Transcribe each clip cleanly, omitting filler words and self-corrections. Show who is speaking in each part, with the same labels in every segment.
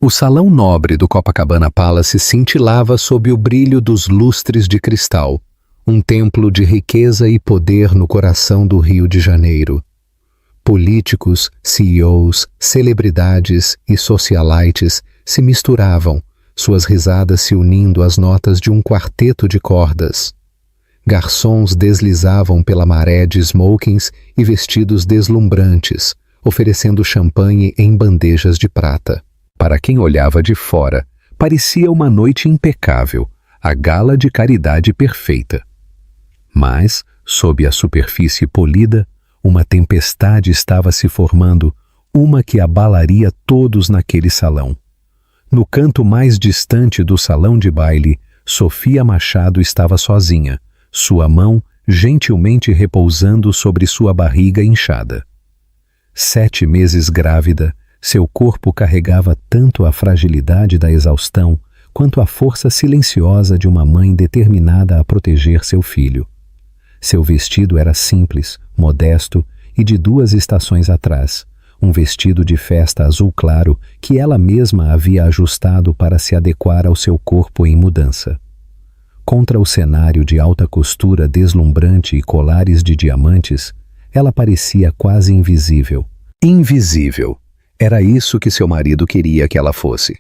Speaker 1: O salão nobre do Copacabana Palace cintilava sob o brilho dos lustres de cristal, um templo de riqueza e poder no coração do Rio de Janeiro. Políticos, CEOs, celebridades e socialites se misturavam, suas risadas se unindo às notas de um quarteto de cordas. Garçons deslizavam pela maré de smokings e vestidos deslumbrantes, oferecendo champanhe em bandejas de prata. Para quem olhava de fora, parecia uma noite impecável, a gala de caridade perfeita. Mas, sob a superfície polida, uma tempestade estava se formando, uma que abalaria todos naquele salão. No canto mais distante do salão de baile, Sofia Machado estava sozinha, sua mão gentilmente repousando sobre sua barriga inchada. 7 meses grávida, seu corpo carregava tanto a fragilidade da exaustão quanto a força silenciosa de uma mãe determinada a proteger seu filho. Seu vestido era simples, modesto e de 2 estações atrás, um vestido de festa azul claro que ela mesma havia ajustado para se adequar ao seu corpo em mudança. Contra o cenário de alta costura deslumbrante e colares de diamantes, ela parecia quase invisível. Invisível! Era isso que seu marido queria que ela fosse.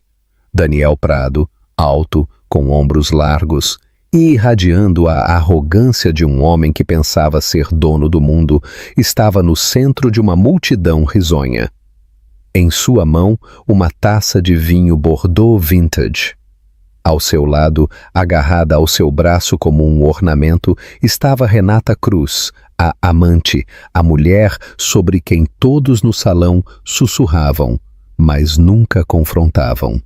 Speaker 1: Daniel Prado, alto, com ombros largos, e irradiando a arrogância de um homem que pensava ser dono do mundo, estava no centro de uma multidão risonha. Em sua mão, uma taça de vinho Bordeaux Vintage. Ao seu lado, agarrada ao seu braço como um ornamento, estava Renata Cruz, a amante, a mulher sobre quem todos no salão sussurravam, mas nunca confrontavam.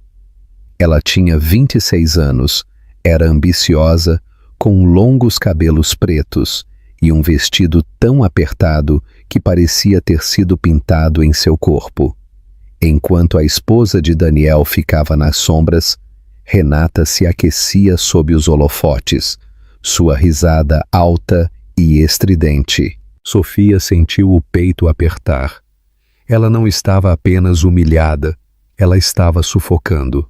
Speaker 1: Ela tinha 26 anos, era ambiciosa, com longos cabelos pretos e um vestido tão apertado que parecia ter sido pintado em seu corpo. Enquanto a esposa de Daniel ficava nas sombras, Renata se aquecia sob os holofotes, sua risada alta e estridente. Sofia sentiu o peito apertar. Ela não estava apenas humilhada, ela estava sufocando.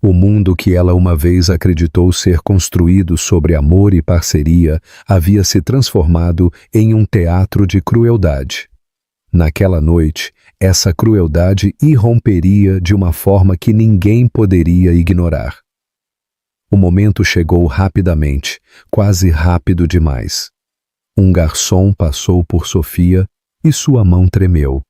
Speaker 1: O mundo que ela uma vez acreditou ser construído sobre amor e parceria havia se transformado em um teatro de crueldade. Naquela noite, essa crueldade irromperia de uma forma que ninguém poderia ignorar. O momento chegou rapidamente, quase rápido demais. Um garçom passou por Sofia e sua mão tremeu.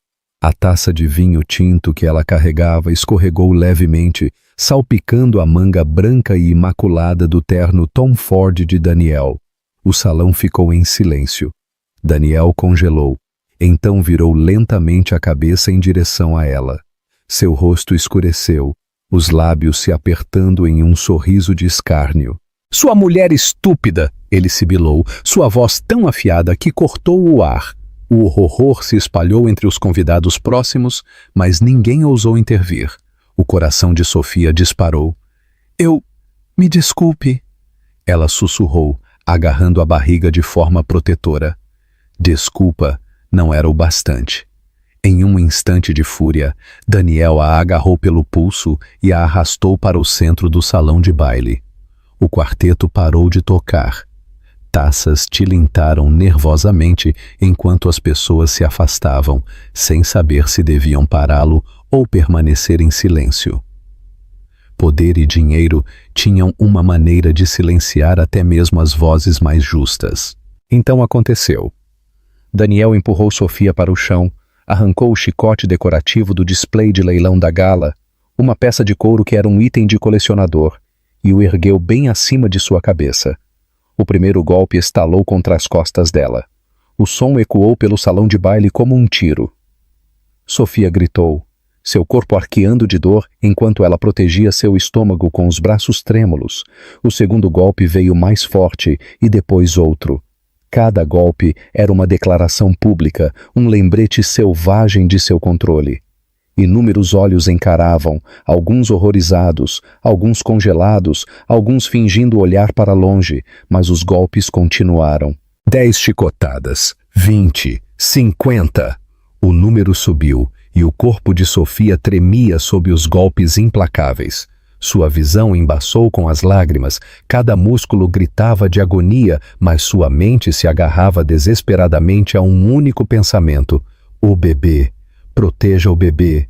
Speaker 1: A taça de vinho tinto que ela carregava escorregou levemente, salpicando a manga branca e imaculada do terno Tom Ford de Daniel. O salão ficou em silêncio. Daniel congelou. Então virou lentamente a cabeça em direção a ela. Seu rosto escureceu, os lábios se apertando em um sorriso de escárnio. "Sua mulher estúpida!" ele sibilou, sua voz tão afiada que cortou o ar. O horror se espalhou entre os convidados próximos, mas ninguém ousou intervir. O coração de Sofia disparou. Me desculpe." Ela sussurrou, agarrando a barriga de forma protetora. Desculpa não era o bastante. Em um instante de fúria, Daniel a agarrou pelo pulso e a arrastou para o centro do salão de baile. O quarteto parou de tocar. Taças tilintaram nervosamente enquanto as pessoas se afastavam, sem saber se deviam pará-lo ou permanecer em silêncio. Poder e dinheiro tinham uma maneira de silenciar até mesmo as vozes mais justas. Então aconteceu. Daniel empurrou Sofia para o chão, arrancou o chicote decorativo do display de leilão da gala, uma peça de couro que era um item de colecionador, e o ergueu bem acima de sua cabeça. O primeiro golpe estalou contra as costas dela. O som ecoou pelo salão de baile como um tiro. Sofia gritou, seu corpo arqueando de dor enquanto ela protegia seu estômago com os braços trêmulos. O segundo golpe veio mais forte e depois outro. Cada golpe era uma declaração pública, um lembrete selvagem de seu controle. Inúmeros olhos encaravam, alguns horrorizados, alguns congelados, alguns fingindo olhar para longe, mas os golpes continuaram. 10 chicotadas, 20, 50. O número subiu, e o corpo de Sofia tremia sob os golpes implacáveis. Sua visão embaçou com as lágrimas, cada músculo gritava de agonia, mas sua mente se agarrava desesperadamente a um único pensamento: o bebê, proteja o bebê.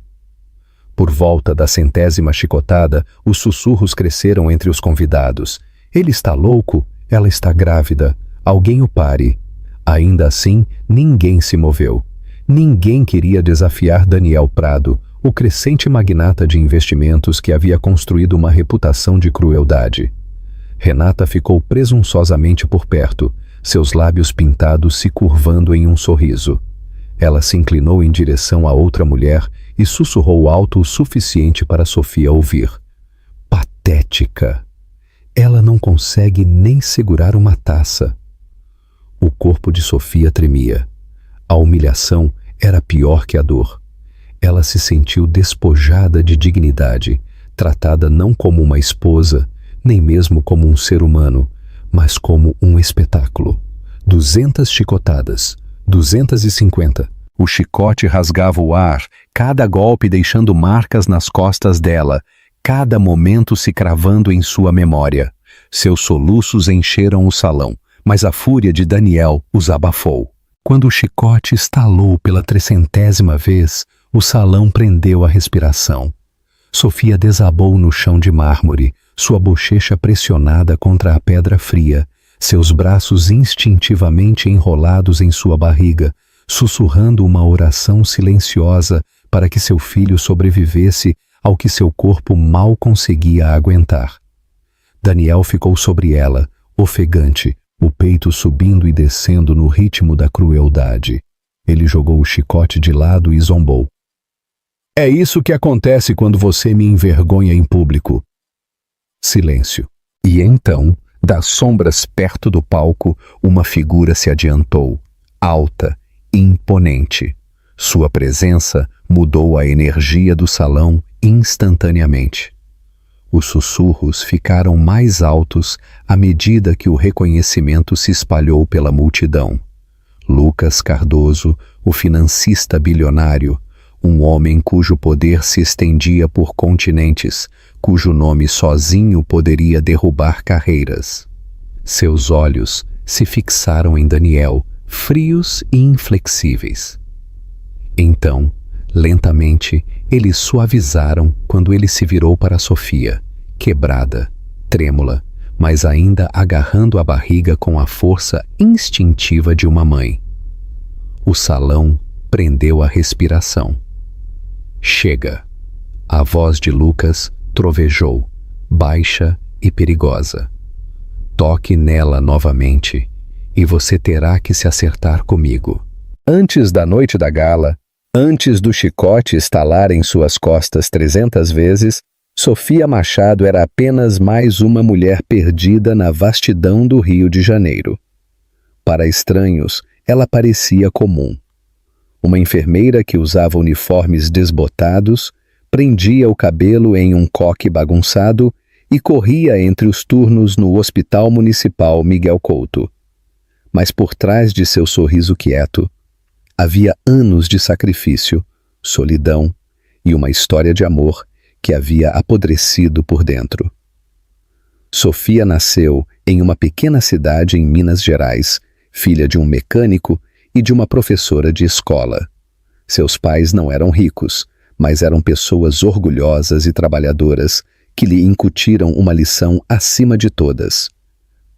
Speaker 1: Por volta da 100ª chicotada, os sussurros cresceram entre os convidados. Ele está louco, ela está grávida, alguém o pare. Ainda assim, ninguém se moveu. Ninguém queria desafiar Daniel Prado, o crescente magnata de investimentos que havia construído uma reputação de crueldade. Renata ficou presunçosamente por perto, seus lábios pintados se curvando em um sorriso. Ela se inclinou em direção a outra mulher e sussurrou alto o suficiente para Sofia ouvir. Patética! Ela não consegue nem segurar uma taça. O corpo de Sofia tremia. A humilhação era pior que a dor. Ela se sentiu despojada de dignidade, tratada não como uma esposa, nem mesmo como um ser humano, mas como um espetáculo. 200 chicotadas, 250. O chicote rasgava o ar, cada golpe deixando marcas nas costas dela, cada momento se cravando em sua memória. Seus soluços encheram o salão, mas a fúria de Daniel os abafou. Quando o chicote estalou pela 300ª vez, o salão prendeu a respiração. Sofia desabou no chão de mármore, sua bochecha pressionada contra a pedra fria, seus braços instintivamente enrolados em sua barriga, sussurrando uma oração silenciosa para que seu filho sobrevivesse ao que seu corpo mal conseguia aguentar. Daniel ficou sobre ela, ofegante, o peito subindo e descendo no ritmo da crueldade. Ele jogou o chicote de lado e zombou. É isso que acontece quando você me envergonha em público. Silêncio. E então, das sombras perto do palco, uma figura se adiantou, alta, imponente. Sua presença mudou a energia do salão instantaneamente. Os sussurros ficaram mais altos à medida que o reconhecimento se espalhou pela multidão. Lucas Cardoso, o financista bilionário, um homem cujo poder se estendia por continentes, cujo nome sozinho poderia derrubar carreiras. Seus olhos se fixaram em Daniel, frios e inflexíveis. Então, lentamente, eles suavizaram quando ele se virou para Sofia, quebrada, trêmula, mas ainda agarrando a barriga com a força instintiva de uma mãe. O salão prendeu a respiração. Chega! A voz de Lucas trovejou, baixa e perigosa. Toque nela novamente, e você terá que se acertar comigo. Antes da noite da gala, antes do chicote estalar em suas costas 300 vezes, Sofia Machado era apenas mais uma mulher perdida na vastidão do Rio de Janeiro. Para estranhos, ela parecia comum. Uma enfermeira que usava uniformes desbotados, prendia o cabelo em um coque bagunçado e corria entre os turnos no Hospital Municipal Miguel Couto. Mas por trás de seu sorriso quieto, havia anos de sacrifício, solidão e uma história de amor que havia apodrecido por dentro. Sofia nasceu em uma pequena cidade em Minas Gerais, filha de um mecânico e de uma professora de escola. Seus pais não eram ricos, mas eram pessoas orgulhosas e trabalhadoras que lhe incutiram uma lição acima de todas.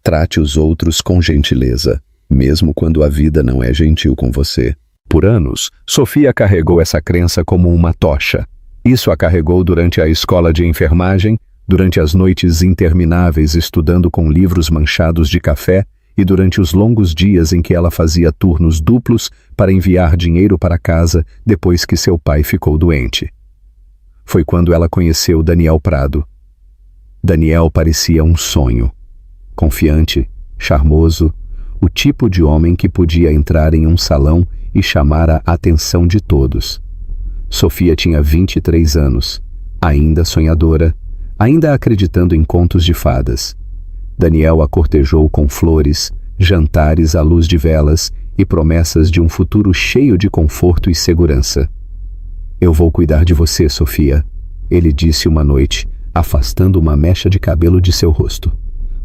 Speaker 1: Trate os outros com gentileza, mesmo quando a vida não é gentil com você. Por anos, Sofia carregou essa crença como uma tocha. Isso a carregou durante a escola de enfermagem, durante as noites intermináveis estudando com livros manchados de café e durante os longos dias em que ela fazia turnos duplos para enviar dinheiro para casa depois que seu pai ficou doente. Foi quando ela conheceu Daniel Prado. Daniel parecia um sonho. Confiante, charmoso, o tipo de homem que podia entrar em um salão e chamar a atenção de todos. Sofia tinha 23 anos, ainda sonhadora, ainda acreditando em contos de fadas. Daniel a cortejou com flores, jantares à luz de velas e promessas de um futuro cheio de conforto e segurança. Eu vou cuidar de você, Sofia, ele disse uma noite, afastando uma mecha de cabelo de seu rosto.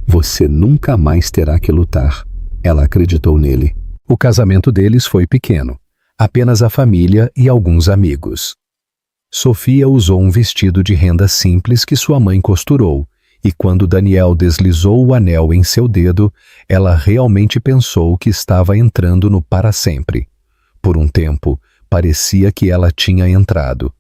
Speaker 1: Você nunca mais terá que lutar. Ela acreditou nele. O casamento deles foi pequeno. Apenas a família e alguns amigos. Sofia usou um vestido de renda simples que sua mãe costurou, e quando Daniel deslizou o anel em seu dedo, ela realmente pensou que estava entrando no para sempre. Por um tempo, parecia que ela tinha entrado.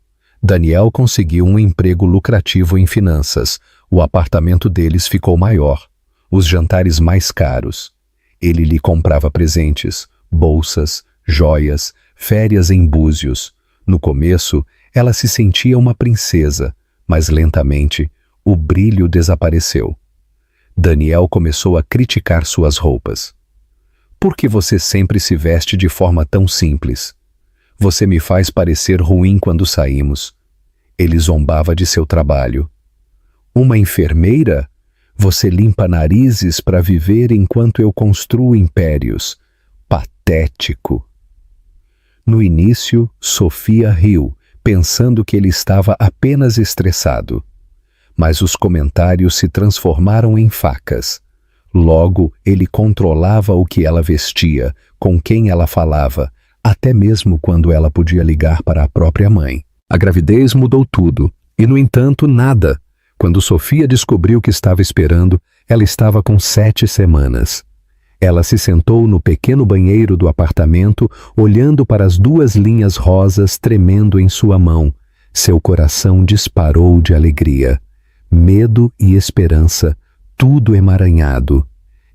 Speaker 1: Daniel conseguiu um emprego lucrativo em finanças. O apartamento deles ficou maior. Os jantares mais caros. Ele lhe comprava presentes, bolsas, joias, férias em Búzios. No começo, ela se sentia uma princesa, mas lentamente, o brilho desapareceu. Daniel começou a criticar suas roupas. Por que você sempre se veste de forma tão simples? Você me faz parecer ruim quando saímos. Ele zombava de seu trabalho. Uma enfermeira? Você limpa narizes para viver enquanto eu construo impérios. Patético. No início, Sofia riu, pensando que ele estava apenas estressado. Mas os comentários se transformaram em facas. Logo, ele controlava o que ela vestia, com quem ela falava, até mesmo quando ela podia ligar para a própria mãe. A gravidez mudou tudo, e no entanto nada. Quando Sofia descobriu o que estava esperando, ela estava com 7 semanas. Ela se sentou no pequeno banheiro do apartamento, olhando para as 2 linhas rosas tremendo em sua mão. Seu coração disparou de alegria. Medo e esperança, tudo emaranhado.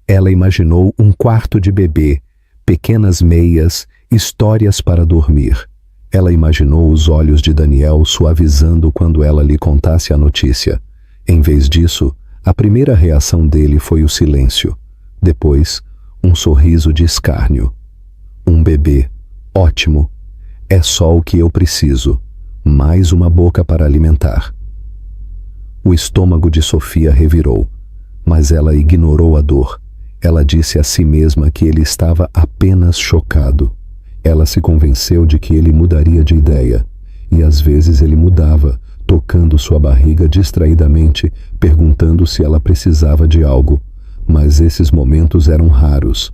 Speaker 1: Ela imaginou um quarto de bebê, pequenas meias, histórias para dormir. Ela imaginou os olhos de Daniel suavizando quando ela lhe contasse a notícia. Em vez disso, a primeira reação dele foi o silêncio. Depois, um sorriso de escárnio. Um bebê. Ótimo. É só o que eu preciso. Mais uma boca para alimentar. O estômago de Sofia revirou, mas ela ignorou a dor. Ela disse a si mesma que ele estava apenas chocado. Ela se convenceu de que ele mudaria de ideia, e às vezes ele mudava, tocando sua barriga distraidamente, perguntando se ela precisava de algo. Mas esses momentos eram raros.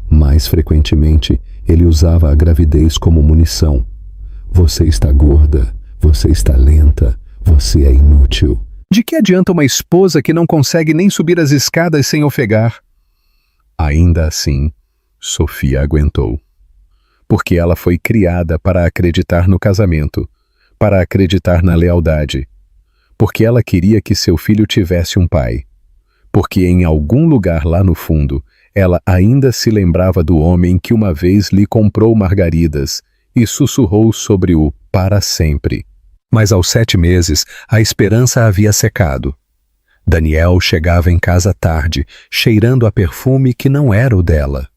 Speaker 1: Mais frequentemente, ele usava a gravidez como munição. Você está gorda, você está lenta, você é inútil. De que adianta uma esposa que não consegue nem subir as escadas sem ofegar? Ainda assim, Sofia aguentou. Porque ela foi criada para acreditar no casamento, para acreditar na lealdade. Porque ela queria que seu filho tivesse um pai. Porque em algum lugar lá no fundo, ela ainda se lembrava do homem que uma vez lhe comprou margaridas e sussurrou sobre o para sempre. Mas aos 7 meses, a esperança havia secado. Daniel chegava em casa tarde, cheirando a perfume que não era o dela.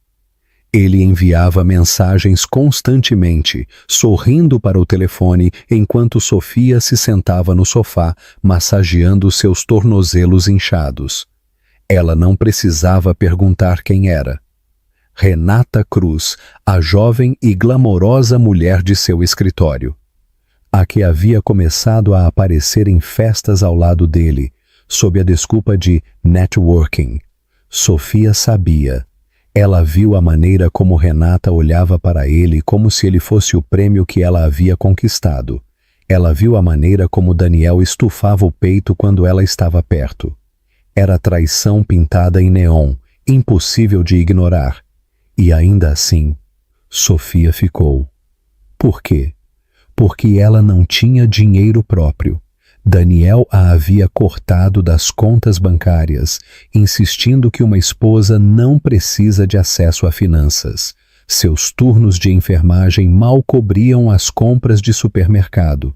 Speaker 1: Ele enviava mensagens constantemente, sorrindo para o telefone enquanto Sofia se sentava no sofá, massageando seus tornozelos inchados. Ela não precisava perguntar quem era. Renata Cruz, a jovem e glamourosa mulher de seu escritório. A que havia começado a aparecer em festas ao lado dele, sob a desculpa de networking. Sofia sabia. Ela viu a maneira como Renata olhava para ele como se ele fosse o prêmio que ela havia conquistado. Ela viu a maneira como Daniel estufava o peito quando ela estava perto. Era traição pintada em neon, impossível de ignorar. E ainda assim, Sofia ficou. Por quê? Porque ela não tinha dinheiro próprio. Daniel a havia cortado das contas bancárias, insistindo que uma esposa não precisa de acesso a finanças. Seus turnos de enfermagem mal cobriam as compras de supermercado.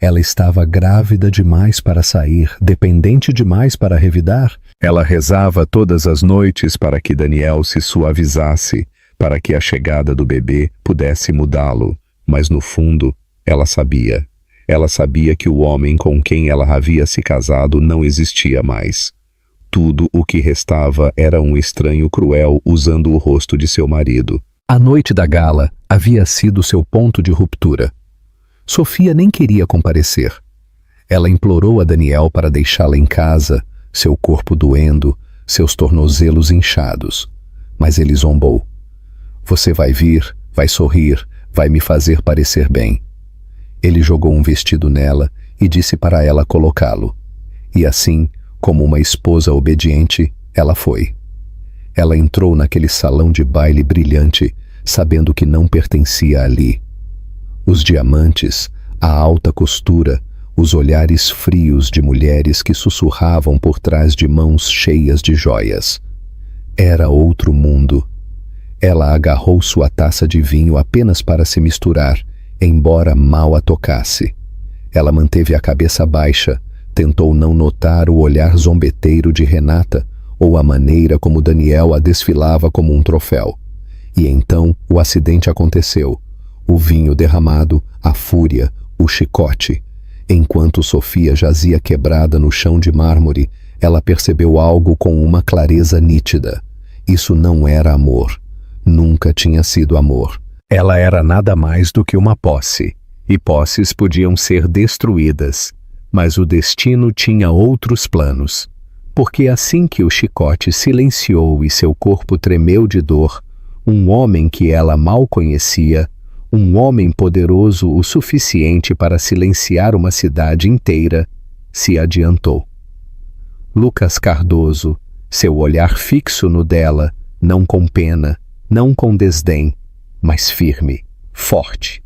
Speaker 1: Ela estava grávida demais para sair, dependente demais para revidar. Ela rezava todas as noites para que Daniel se suavizasse, para que a chegada do bebê pudesse mudá-lo. Mas no fundo, ela sabia. Ela sabia que o homem com quem ela havia se casado não existia mais. Tudo o que restava era um estranho cruel usando o rosto de seu marido. A noite da gala havia sido seu ponto de ruptura. Sofia nem queria comparecer. Ela implorou a Daniel para deixá-la em casa, seu corpo doendo, seus tornozelos inchados. Mas ele zombou. Você vai vir, vai sorrir, vai me fazer parecer bem. Ele jogou um vestido nela e disse para ela colocá-lo. E assim, como uma esposa obediente, ela foi. Ela entrou naquele salão de baile brilhante, sabendo que não pertencia ali. Os diamantes, a alta costura, os olhares frios de mulheres que sussurravam por trás de mãos cheias de joias. Era outro mundo. Ela agarrou sua taça de vinho apenas para se misturar, embora mal a tocasse. Ela manteve a cabeça baixa, tentou não notar o olhar zombeteiro de Renata ou a maneira como Daniel a desfilava como um troféu. E então o acidente aconteceu. O vinho derramado, a fúria, o chicote. Enquanto Sofia jazia quebrada no chão de mármore, ela percebeu algo com uma clareza nítida. Isso não era amor. Nunca tinha sido amor. Ela era nada mais do que uma posse. E posses podiam ser destruídas. Mas o destino tinha outros planos. Porque assim que o chicote silenciou e seu corpo tremeu de dor, um homem que ela mal conhecia, um homem poderoso o suficiente para silenciar uma cidade inteira, se adiantou. Lucas Cardoso, seu olhar fixo no dela, não com pena, não com desdém, mas firme, forte.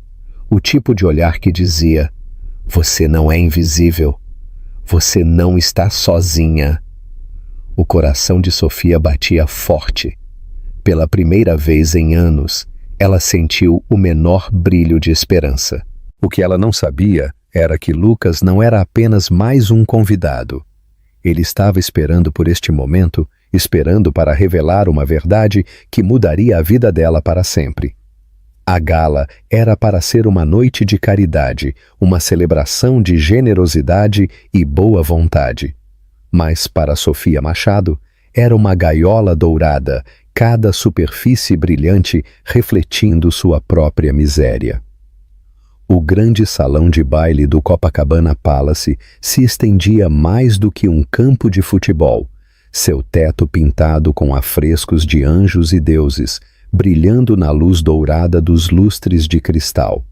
Speaker 1: O tipo de olhar que dizia: você não é invisível, você não está sozinha. O coração de Sofia batia forte. Pela primeira vez em anos, ela sentiu o menor brilho de esperança. O que ela não sabia era que Lucas não era apenas mais um convidado. Ele estava esperando por este momento, esperando para revelar uma verdade que mudaria a vida dela para sempre. A gala era para ser uma noite de caridade, uma celebração de generosidade e boa vontade. Mas para Sofia Machado, era uma gaiola dourada, cada superfície brilhante refletindo sua própria miséria. O grande salão de baile do Copacabana Palace se estendia mais do que um campo de futebol, seu teto pintado com afrescos de anjos e deuses, brilhando na luz dourada dos lustres de cristal.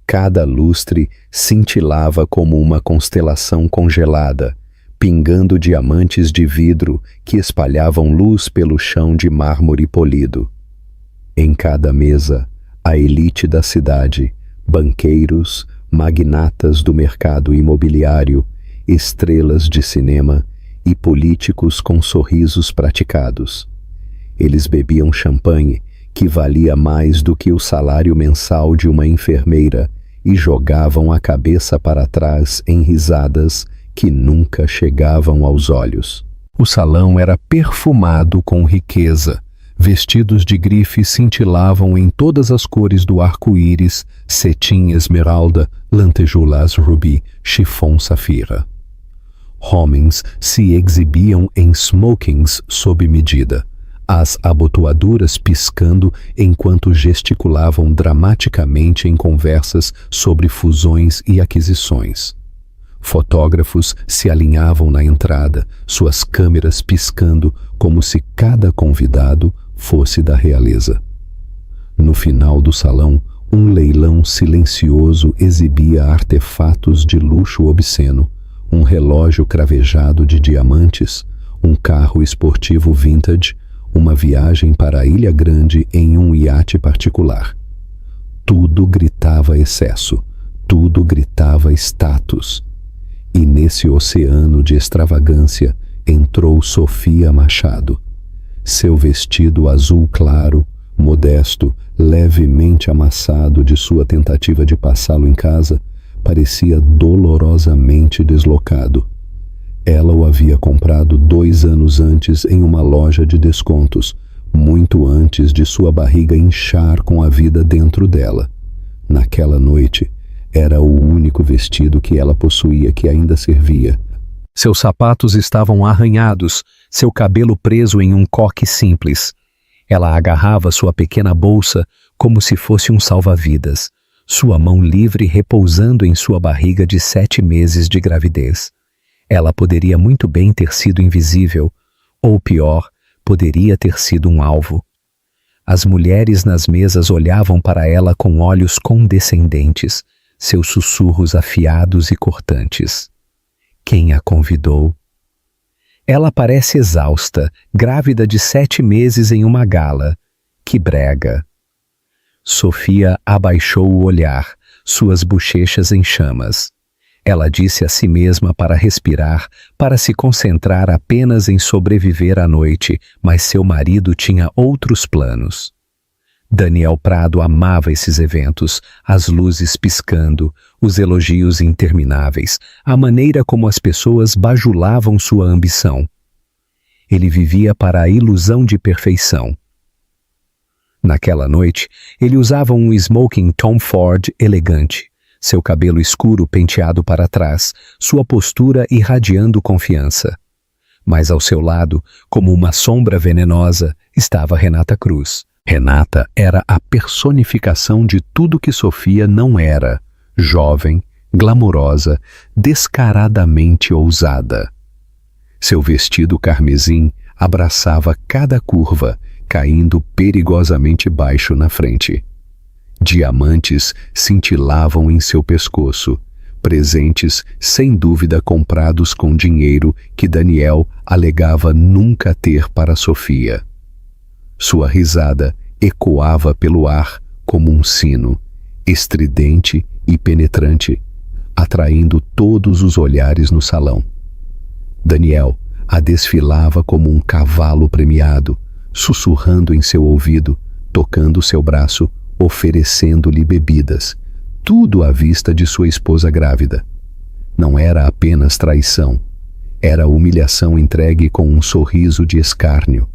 Speaker 1: Cada lustre cintilava como uma constelação congelada, pingando diamantes de vidro que espalhavam luz pelo chão de mármore polido. Em cada mesa, a elite da cidade, banqueiros, magnatas do mercado imobiliário, estrelas de cinema e políticos com sorrisos praticados. Eles bebiam champanhe, que valia mais do que o salário mensal de uma enfermeira, e jogavam a cabeça para trás em risadas que nunca chegavam aos olhos. O salão era perfumado com riqueza. Vestidos de grife cintilavam em todas as cores do arco-íris, cetim esmeralda, lantejoulas rubi, chiffon safira. Homens se exibiam em smokings sob medida, as abotoaduras piscando enquanto gesticulavam dramaticamente em conversas sobre fusões e aquisições. Fotógrafos se alinhavam na entrada, suas câmeras piscando como se cada convidado fosse da realeza. No final do salão, um leilão silencioso exibia artefatos de luxo obsceno, um relógio cravejado de diamantes, um carro esportivo vintage, uma viagem para a Ilha Grande em um iate particular. Tudo gritava excesso, tudo gritava status. E nesse oceano de extravagância entrou Sofia Machado. Seu vestido azul claro, modesto, levemente amassado de sua tentativa de passá-lo em casa, parecia dolorosamente deslocado. Ela o havia comprado 2 anos antes em uma loja de descontos, muito antes de sua barriga inchar com a vida dentro dela. Naquela noite, era o único vestido que ela possuía que ainda servia. Seus sapatos estavam arranhados, seu cabelo preso em um coque simples. Ela agarrava sua pequena bolsa como se fosse um salva-vidas. sua mão livre repousando em sua barriga de 7 meses de gravidez. Ela poderia muito bem ter sido invisível, ou pior, poderia ter sido um alvo. As mulheres nas mesas olhavam para ela com olhos condescendentes, seus sussurros afiados e cortantes. Quem a convidou? Ela parece exausta, grávida de 7 meses em uma gala. Que brega! Sofia abaixou o olhar, suas bochechas em chamas. Ela disse a si mesma para respirar, para se concentrar apenas em sobreviver à noite, mas seu marido tinha outros planos. Daniel Prado amava esses eventos, as luzes piscando, os elogios intermináveis, a maneira como as pessoas bajulavam sua ambição. Ele vivia para a ilusão de perfeição. Naquela noite, ele usava um smoking Tom Ford elegante, seu cabelo escuro penteado para trás, sua postura irradiando confiança. Mas ao seu lado, como uma sombra venenosa, estava Renata Cruz. Renata era a personificação de tudo que Sofia não era: jovem, glamourosa, descaradamente ousada. Seu vestido carmesim abraçava cada curva, caindo perigosamente baixo na frente. Diamantes cintilavam em seu pescoço, presentes sem dúvida comprados com dinheiro que Daniel alegava nunca ter para Sofia. Sua risada ecoava pelo ar como um sino, estridente e penetrante, atraindo todos os olhares no salão. Daniel a desfilava como um cavalo premiado, sussurrando em seu ouvido, tocando seu braço, oferecendo-lhe bebidas, tudo à vista de sua esposa grávida. Não era apenas traição, era humilhação entregue com um sorriso de escárnio.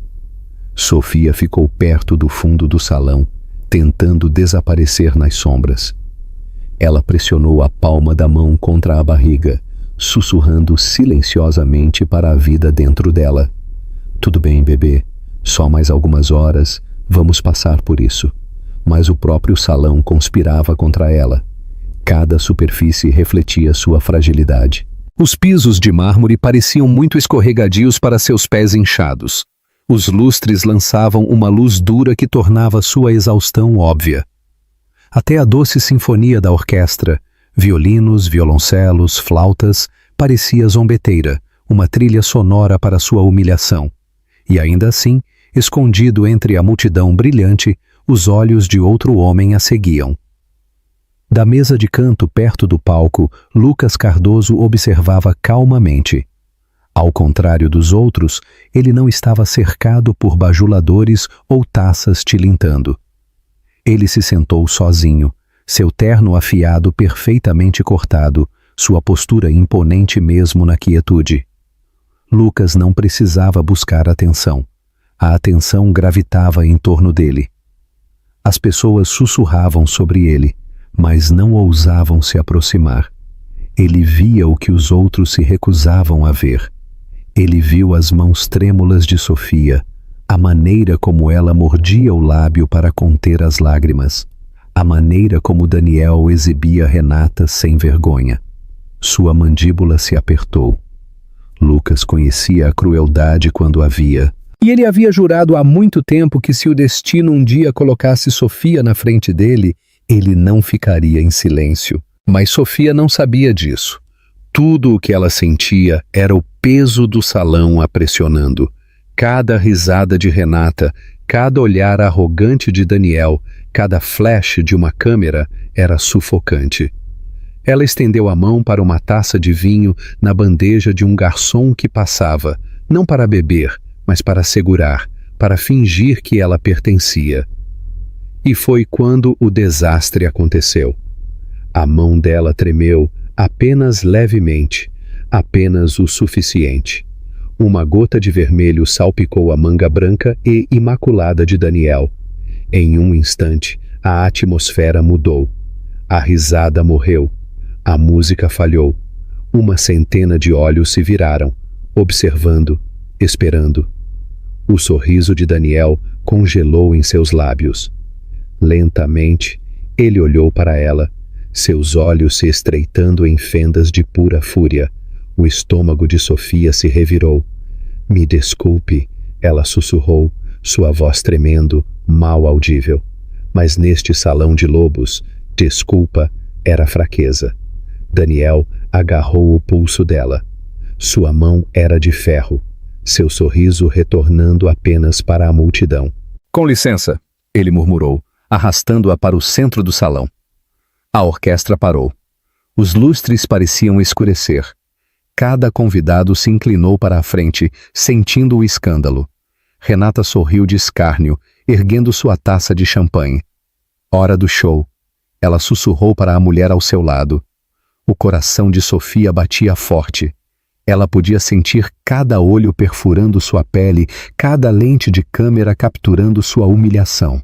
Speaker 1: Sofia ficou perto do fundo do salão, tentando desaparecer nas sombras. Ela pressionou a palma da mão contra a barriga, sussurrando silenciosamente para a vida dentro dela. Tudo bem, bebê, só mais algumas horas, vamos passar por isso. Mas o próprio salão conspirava contra ela. Cada superfície refletia sua fragilidade. Os pisos de mármore pareciam muito escorregadios para seus pés inchados. Os lustres lançavam uma luz dura que tornava sua exaustão óbvia. Até a doce sinfonia da orquestra, violinos, violoncelos, flautas, parecia zombeteira, uma trilha sonora para sua humilhação. E ainda assim, escondido entre a multidão brilhante, os olhos de outro homem a seguiam. Da mesa de canto perto do palco, Lucas Cardoso observava calmamente. Ao contrário dos outros, ele não estava cercado por bajuladores ou taças tilintando. Ele se sentou sozinho, seu terno afiado perfeitamente cortado, sua postura imponente mesmo na quietude. Lucas não precisava buscar atenção. A atenção gravitava em torno dele. As pessoas sussurravam sobre ele, mas não ousavam se aproximar. Ele via o que os outros se recusavam a ver. Ele viu as mãos trêmulas de Sofia, a maneira como ela mordia o lábio para conter as lágrimas, a maneira como Daniel exibia Renata sem vergonha. Sua mandíbula se apertou. Lucas conhecia a crueldade quando a via. E ele havia jurado há muito tempo que se o destino um dia colocasse Sofia na frente dele, ele não ficaria em silêncio. Mas Sofia não sabia disso. Tudo o que ela sentia era o peso do salão a pressionando. Cada risada de Renata, cada olhar arrogante de Daniel, cada flash de uma câmera era sufocante. Ela estendeu a mão para uma taça de vinho na bandeja de um garçom que passava, não para beber, mas para segurar, para fingir que ela pertencia. E foi quando o desastre aconteceu. A mão dela tremeu apenas levemente, apenas o suficiente. Uma gota de vermelho salpicou a manga branca e imaculada de Daniel. Em um instante, a atmosfera mudou. A risada morreu. A música falhou. Uma centena de olhos se viraram, observando, esperando. O sorriso de Daniel congelou em seus lábios. Lentamente, Ele olhou para ela, seus olhos se estreitando em fendas de pura fúria. O estômago de Sofia se revirou. "Me desculpe", ela sussurrou, sua voz tremendo, mal audível. Mas neste salão de lobos, desculpa era fraqueza. Daniel agarrou o pulso dela. Sua mão era de ferro, seu sorriso retornando apenas para a multidão.
Speaker 2: "Com licença", ele murmurou, arrastando-a para o centro do salão. A orquestra parou. Os lustres pareciam escurecer. Cada convidado se inclinou para a frente, sentindo o escândalo. Renata sorriu de escárnio, erguendo sua taça de champanhe. Hora do show. Ela sussurrou para a mulher ao seu lado. O coração de Sofia batia forte. Ela podia sentir cada olho perfurando sua pele, cada lente de câmera capturando sua humilhação.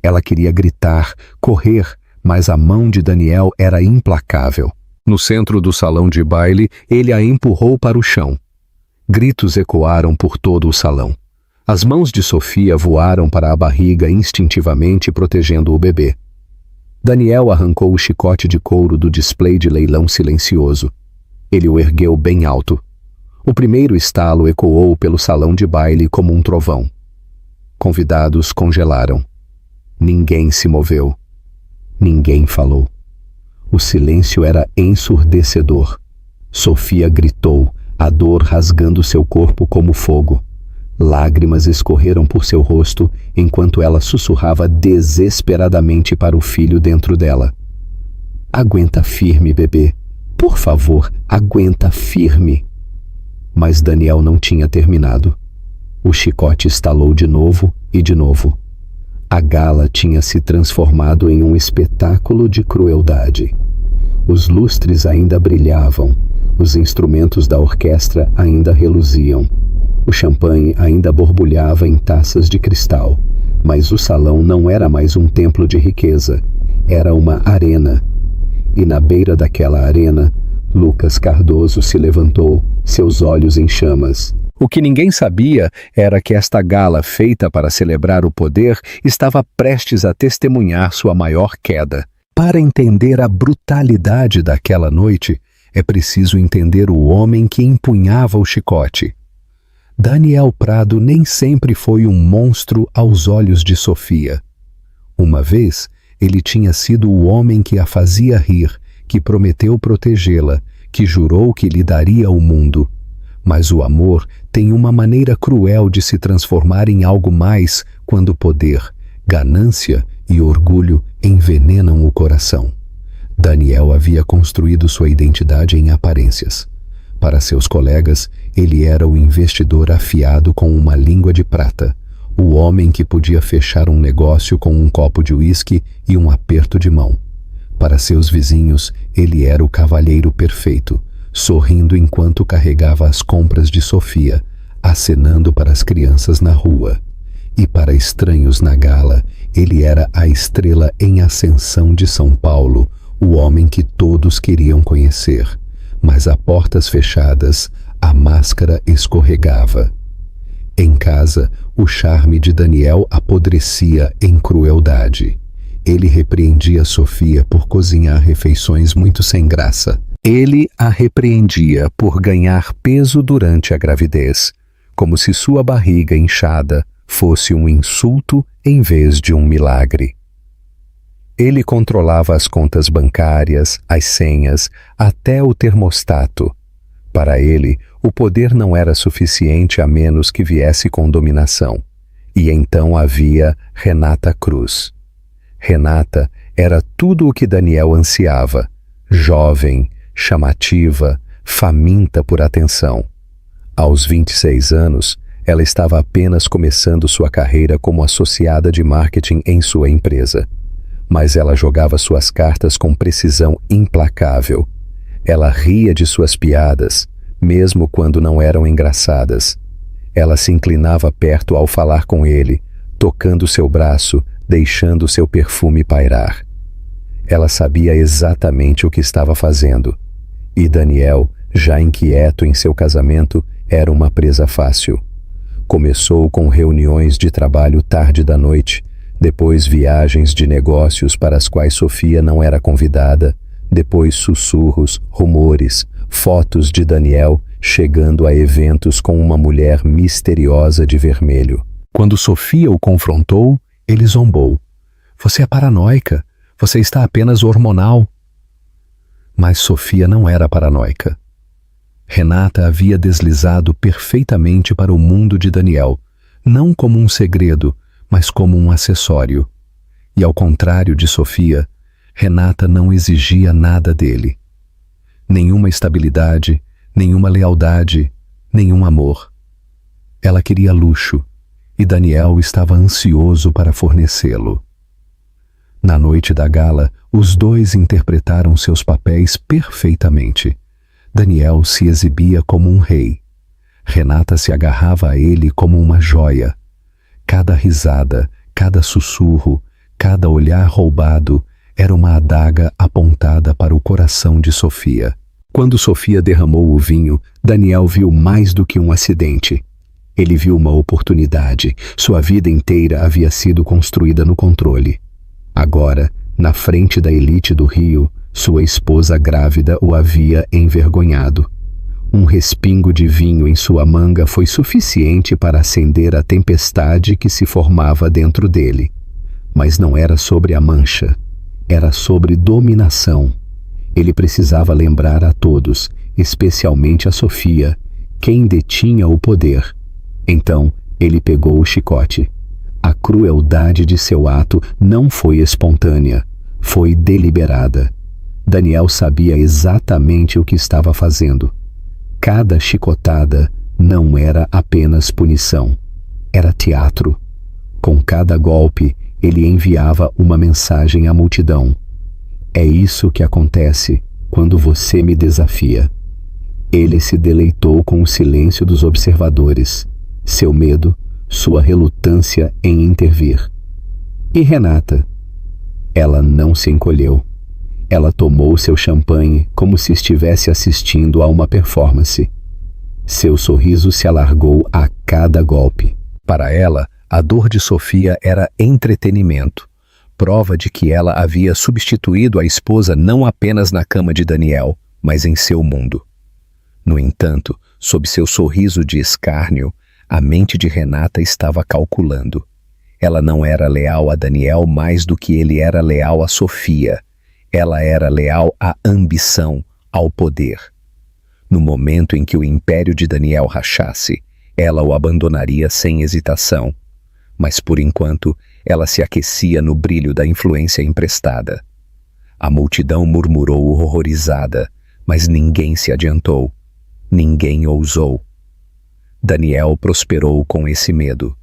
Speaker 2: Ela queria gritar, correr, mas a mão de Daniel era implacável. No centro do salão de baile, ele a empurrou para o chão. Gritos ecoaram por todo o salão. As mãos de Sofia voaram para a barriga instintivamente protegendo o bebê. Daniel arrancou o chicote de couro do display de leilão silencioso. Ele o ergueu bem alto. O primeiro estalo ecoou pelo salão de baile como um trovão. Convidados congelaram. Ninguém se moveu. Ninguém falou. O silêncio era ensurdecedor. Sofia gritou, a dor rasgando seu corpo como fogo. Lágrimas escorreram por seu rosto enquanto ela sussurrava desesperadamente para o filho dentro dela. "Aguenta firme, bebê. Por favor, aguenta firme." Mas Daniel não tinha terminado. O chicote estalou de novo e de novo. A gala tinha se transformado em um espetáculo de crueldade. Os lustres ainda brilhavam, os instrumentos da orquestra ainda reluziam. O champanhe ainda borbulhava em taças de cristal, mas o salão não era mais um templo de riqueza, era uma arena. E na beira daquela arena, Lucas Cardoso se levantou, seus olhos em chamas. O que ninguém sabia era que esta gala feita para celebrar o poder estava prestes a testemunhar sua maior queda. Para entender a brutalidade daquela noite, é preciso entender o homem que empunhava o chicote. Daniel Prado nem sempre foi um monstro aos olhos de Sofia. Uma vez, ele tinha sido o homem que a fazia rir, que prometeu protegê-la, que jurou que lhe daria o mundo. Mas o amor tem uma maneira cruel de se transformar em algo mais quando poder, ganância e orgulho envenenam o coração. Daniel havia construído sua identidade em aparências. Para seus colegas, ele era o investidor afiado com uma língua de prata, o homem que podia fechar um negócio com um copo de uísque e um aperto de mão. Para seus vizinhos, ele era o cavalheiro perfeito, sorrindo enquanto carregava as compras de Sofia, acenando para as crianças na rua. E para estranhos na gala, ele era a estrela em ascensão de São Paulo, o homem que todos queriam conhecer. Mas a portas fechadas, a máscara escorregava. Em casa, o charme de Daniel apodrecia em crueldade. Ele repreendia Sofia por cozinhar refeições muito sem graça. Ele a repreendia por ganhar peso durante a gravidez, como se sua barriga inchada fosse um insulto em vez de um milagre. Ele controlava as contas bancárias, as senhas, até o termostato. Para ele, o poder não era suficiente a menos que viesse com dominação. E então havia Renata Cruz. Renata era tudo o que Daniel ansiava, jovem, chamativa, faminta por atenção. Aos 26 anos, ela estava apenas começando sua carreira como associada de marketing em sua empresa. Mas ela jogava suas cartas com precisão implacável. Ela ria de suas piadas, mesmo quando não eram engraçadas. Ela se inclinava perto ao falar com ele, tocando seu braço, deixando seu perfume pairar. Ela sabia exatamente o que estava fazendo. E Daniel, já inquieto em seu casamento, era uma presa fácil. Começou com reuniões de trabalho tarde da noite, Depois viagens de negócios para as quais Sofia não era convidada, depois sussurros, rumores, fotos de Daniel chegando a eventos com uma mulher misteriosa de vermelho. Quando Sofia o confrontou, ele zombou. Você é paranoica, você está apenas hormonal. Mas Sofia não era paranoica. Renata havia deslizado perfeitamente para o mundo de Daniel, não como um segredo, mas como um acessório. E ao contrário de Sofia, Renata não exigia nada dele. Nenhuma estabilidade, nenhuma lealdade, nenhum amor. Ela queria luxo, e Daniel estava ansioso para fornecê-lo. Na noite da gala, os dois interpretaram seus papéis perfeitamente. Daniel se exibia como um rei. Renata se agarrava a ele como uma joia. Cada risada, cada sussurro, cada olhar roubado era uma adaga apontada para o coração de Sofia. Quando Sofia derramou o vinho, Daniel viu mais do que um acidente. Ele viu uma oportunidade. Sua vida inteira havia sido construída no controle. Agora, na frente da elite do Rio, sua esposa grávida o havia envergonhado. Um respingo de vinho em sua manga foi suficiente para acender a tempestade que se formava dentro dele. Mas não era sobre a mancha, era sobre dominação. Ele precisava lembrar a todos, especialmente a Sofia, quem detinha o poder. Então, ele pegou o chicote. A crueldade de seu ato não foi espontânea, foi deliberada. Daniel sabia exatamente o que estava fazendo. Cada chicotada não era apenas punição, era teatro. Com cada golpe, ele enviava uma mensagem à multidão. É isso que acontece quando você me desafia. Ele se deleitou com o silêncio dos observadores, seu medo, sua relutância em intervir. E Renata? Ela não se encolheu. Ela tomou seu champanhe como se estivesse assistindo a uma performance. Seu sorriso se alargou a cada golpe. Para ela, a dor de Sofia era entretenimento, prova de que ela havia substituído a esposa não apenas na cama de Daniel, mas em seu mundo. No entanto, sob seu sorriso de escárnio, a mente de Renata estava calculando. Ela não era leal a Daniel mais do que ele era leal a Sofia. Ela era leal à ambição, ao poder. No momento em que o império de Daniel rachasse, ela o abandonaria sem hesitação. Mas, por enquanto, ela se aquecia no brilho da influência emprestada. A multidão murmurou horrorizada, mas ninguém se adiantou. Ninguém ousou. Daniel prosperou com esse medo.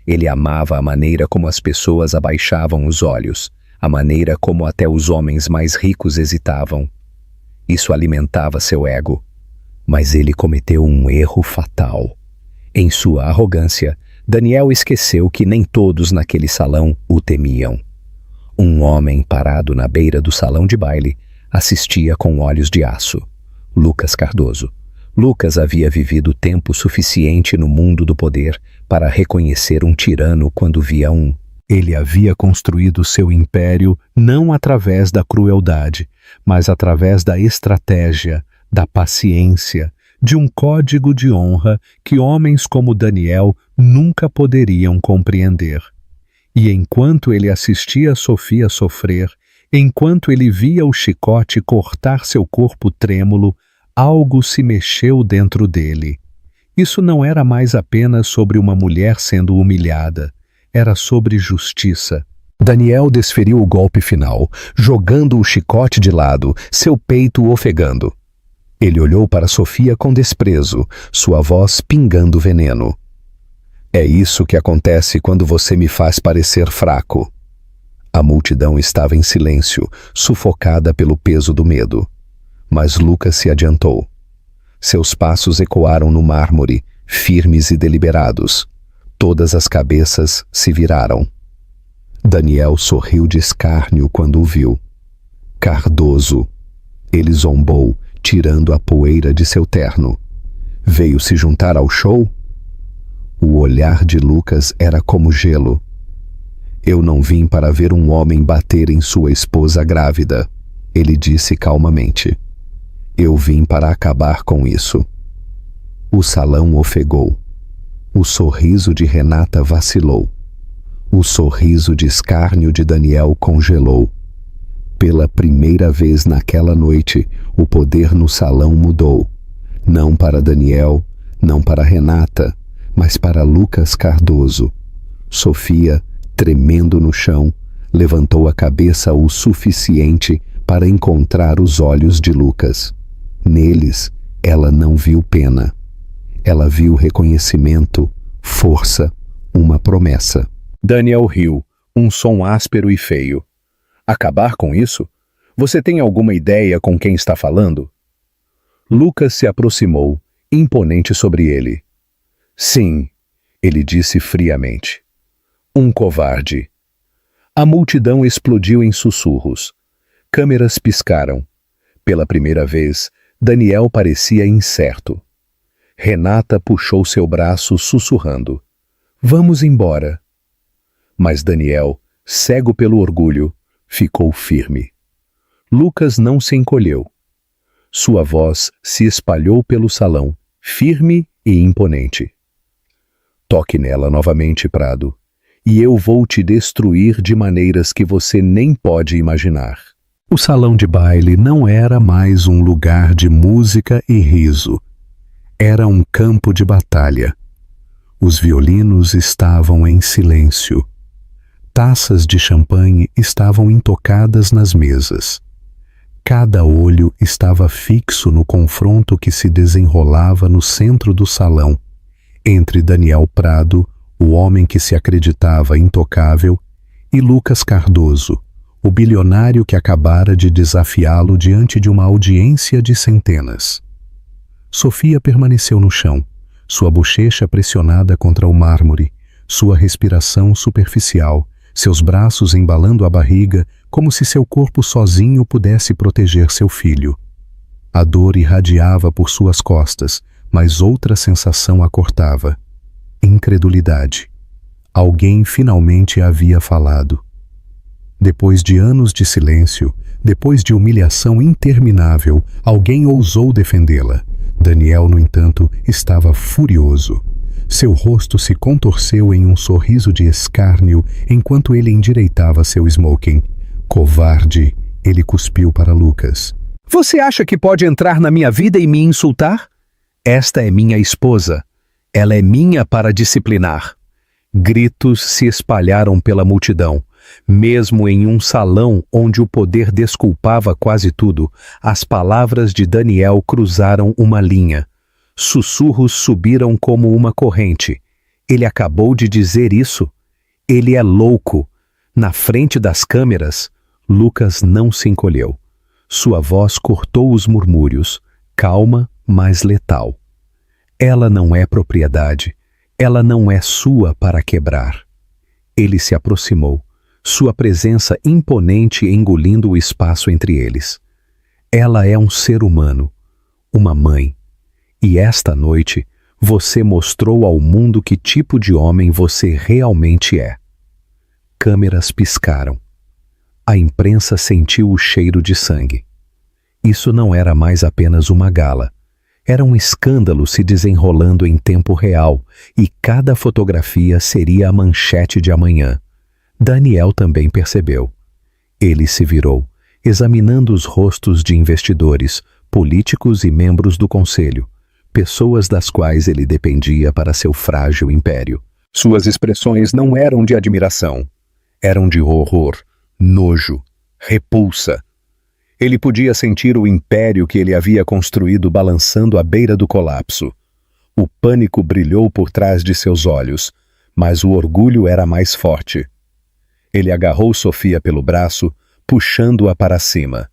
Speaker 2: Ele amava a maneira como as pessoas abaixavam os olhos, a maneira como até os homens mais ricos hesitavam. Isso alimentava seu ego. Mas ele cometeu um erro fatal. Em sua arrogância, Daniel esqueceu que nem todos naquele salão o temiam. Um homem parado na beira do salão de baile assistia com olhos de aço. Lucas Cardoso. Lucas havia vivido tempo suficiente no mundo do poder para reconhecer um tirano quando via um. Ele havia construído seu império não através da crueldade, mas através da estratégia, da paciência, de um código de honra que homens como Daniel nunca poderiam compreender. E enquanto ele assistia Sofia sofrer, enquanto ele via o chicote cortar seu corpo trêmulo, algo se mexeu dentro dele. Isso não era mais apenas sobre uma mulher sendo humilhada, era sobre justiça. Daniel desferiu o golpe final, jogando o chicote de lado, seu peito ofegando. Ele olhou para Sofia com desprezo, sua voz pingando veneno. É isso que acontece quando você me faz parecer fraco. A multidão estava em silêncio, sufocada pelo peso do medo. Mas Lucas se adiantou. Seus passos ecoaram no mármore, firmes e deliberados. Todas as cabeças se viraram. Daniel sorriu de escárnio quando o viu. Cardoso. Ele zombou, tirando a poeira de seu terno. Veio se juntar ao show? O olhar de Lucas era como gelo.
Speaker 1: Eu não vim para ver um homem bater em sua esposa grávida, ele disse calmamente. Eu vim para acabar com isso. O salão ofegou. O sorriso de Renata vacilou. O sorriso de escárnio de Daniel congelou. Pela primeira vez naquela noite, o poder no salão mudou. Não para Daniel, não para Renata, mas para Lucas Cardoso. Sofia, tremendo no chão, levantou a cabeça o suficiente para encontrar os olhos de Lucas. Neles, ela não viu pena. Ela viu reconhecimento, força, uma promessa.
Speaker 2: Daniel riu, um som áspero e feio. Acabar com isso? Você tem alguma ideia com quem está falando? Lucas se aproximou, imponente sobre ele. Sim, ele disse friamente. Um covarde. A multidão explodiu em sussurros. Câmeras piscaram. Pela primeira vez, Daniel parecia incerto. Renata puxou seu braço sussurrando. Vamos embora. Mas Daniel, cego pelo orgulho, ficou firme. Lucas não se encolheu. Sua voz se espalhou pelo salão, firme e imponente. Toque nela novamente, Prado, e eu vou te destruir de maneiras que você nem pode imaginar.
Speaker 1: O salão de baile não era mais um lugar de música e riso. Era um campo de batalha. Os violinos estavam em silêncio. Taças de champanhe estavam intocadas nas mesas. Cada olho estava fixo no confronto que se desenrolava no centro do salão, entre Daniel Prado, o homem que se acreditava intocável, e Lucas Cardoso, o bilionário que acabara de desafiá-lo diante de uma audiência de centenas. Sofia permaneceu no chão, sua bochecha pressionada contra o mármore, sua respiração superficial, seus braços embalando a barriga, como se seu corpo sozinho pudesse proteger seu filho. A dor irradiava por suas costas, mas outra sensação a cortava. Incredulidade. Alguém finalmente havia falado. Depois de anos de silêncio, depois de humilhação interminável, alguém ousou defendê-la. Daniel, no entanto, estava furioso. Seu rosto se contorceu em um sorriso de escárnio enquanto ele endireitava seu smoking. Covarde, ele cuspiu para Lucas.
Speaker 2: Você acha que pode entrar na minha vida e me insultar? Esta é minha esposa. Ela é minha para disciplinar. Gritos se espalharam pela multidão. Mesmo em um salão onde o poder desculpava quase tudo, as palavras de Daniel cruzaram uma linha. Sussurros subiram como uma corrente. Ele acabou de dizer isso? Ele é louco. Na frente das câmeras, Lucas não se encolheu. Sua voz cortou os murmúrios, calma, mas letal. Ela não é propriedade. Ela não é sua para quebrar. Ele se aproximou, sua presença imponente engolindo o espaço entre eles. Ela é um ser humano, uma mãe. E esta noite, você mostrou ao mundo que tipo de homem você realmente é. Câmeras piscaram. A imprensa sentiu o cheiro de sangue. Isso não era mais apenas uma gala. Era um escândalo se desenrolando em tempo real, e cada fotografia seria a manchete de amanhã. Daniel também percebeu. Ele se virou, examinando os rostos de investidores, políticos e membros do conselho, pessoas das quais ele dependia para seu frágil império. Suas expressões não eram de admiração, eram de horror, nojo, repulsa. Ele podia sentir o império que ele havia construído balançando à beira do colapso. O pânico brilhou por trás de seus olhos, mas o orgulho era mais forte. Ele agarrou Sofia pelo braço, puxando-a para cima.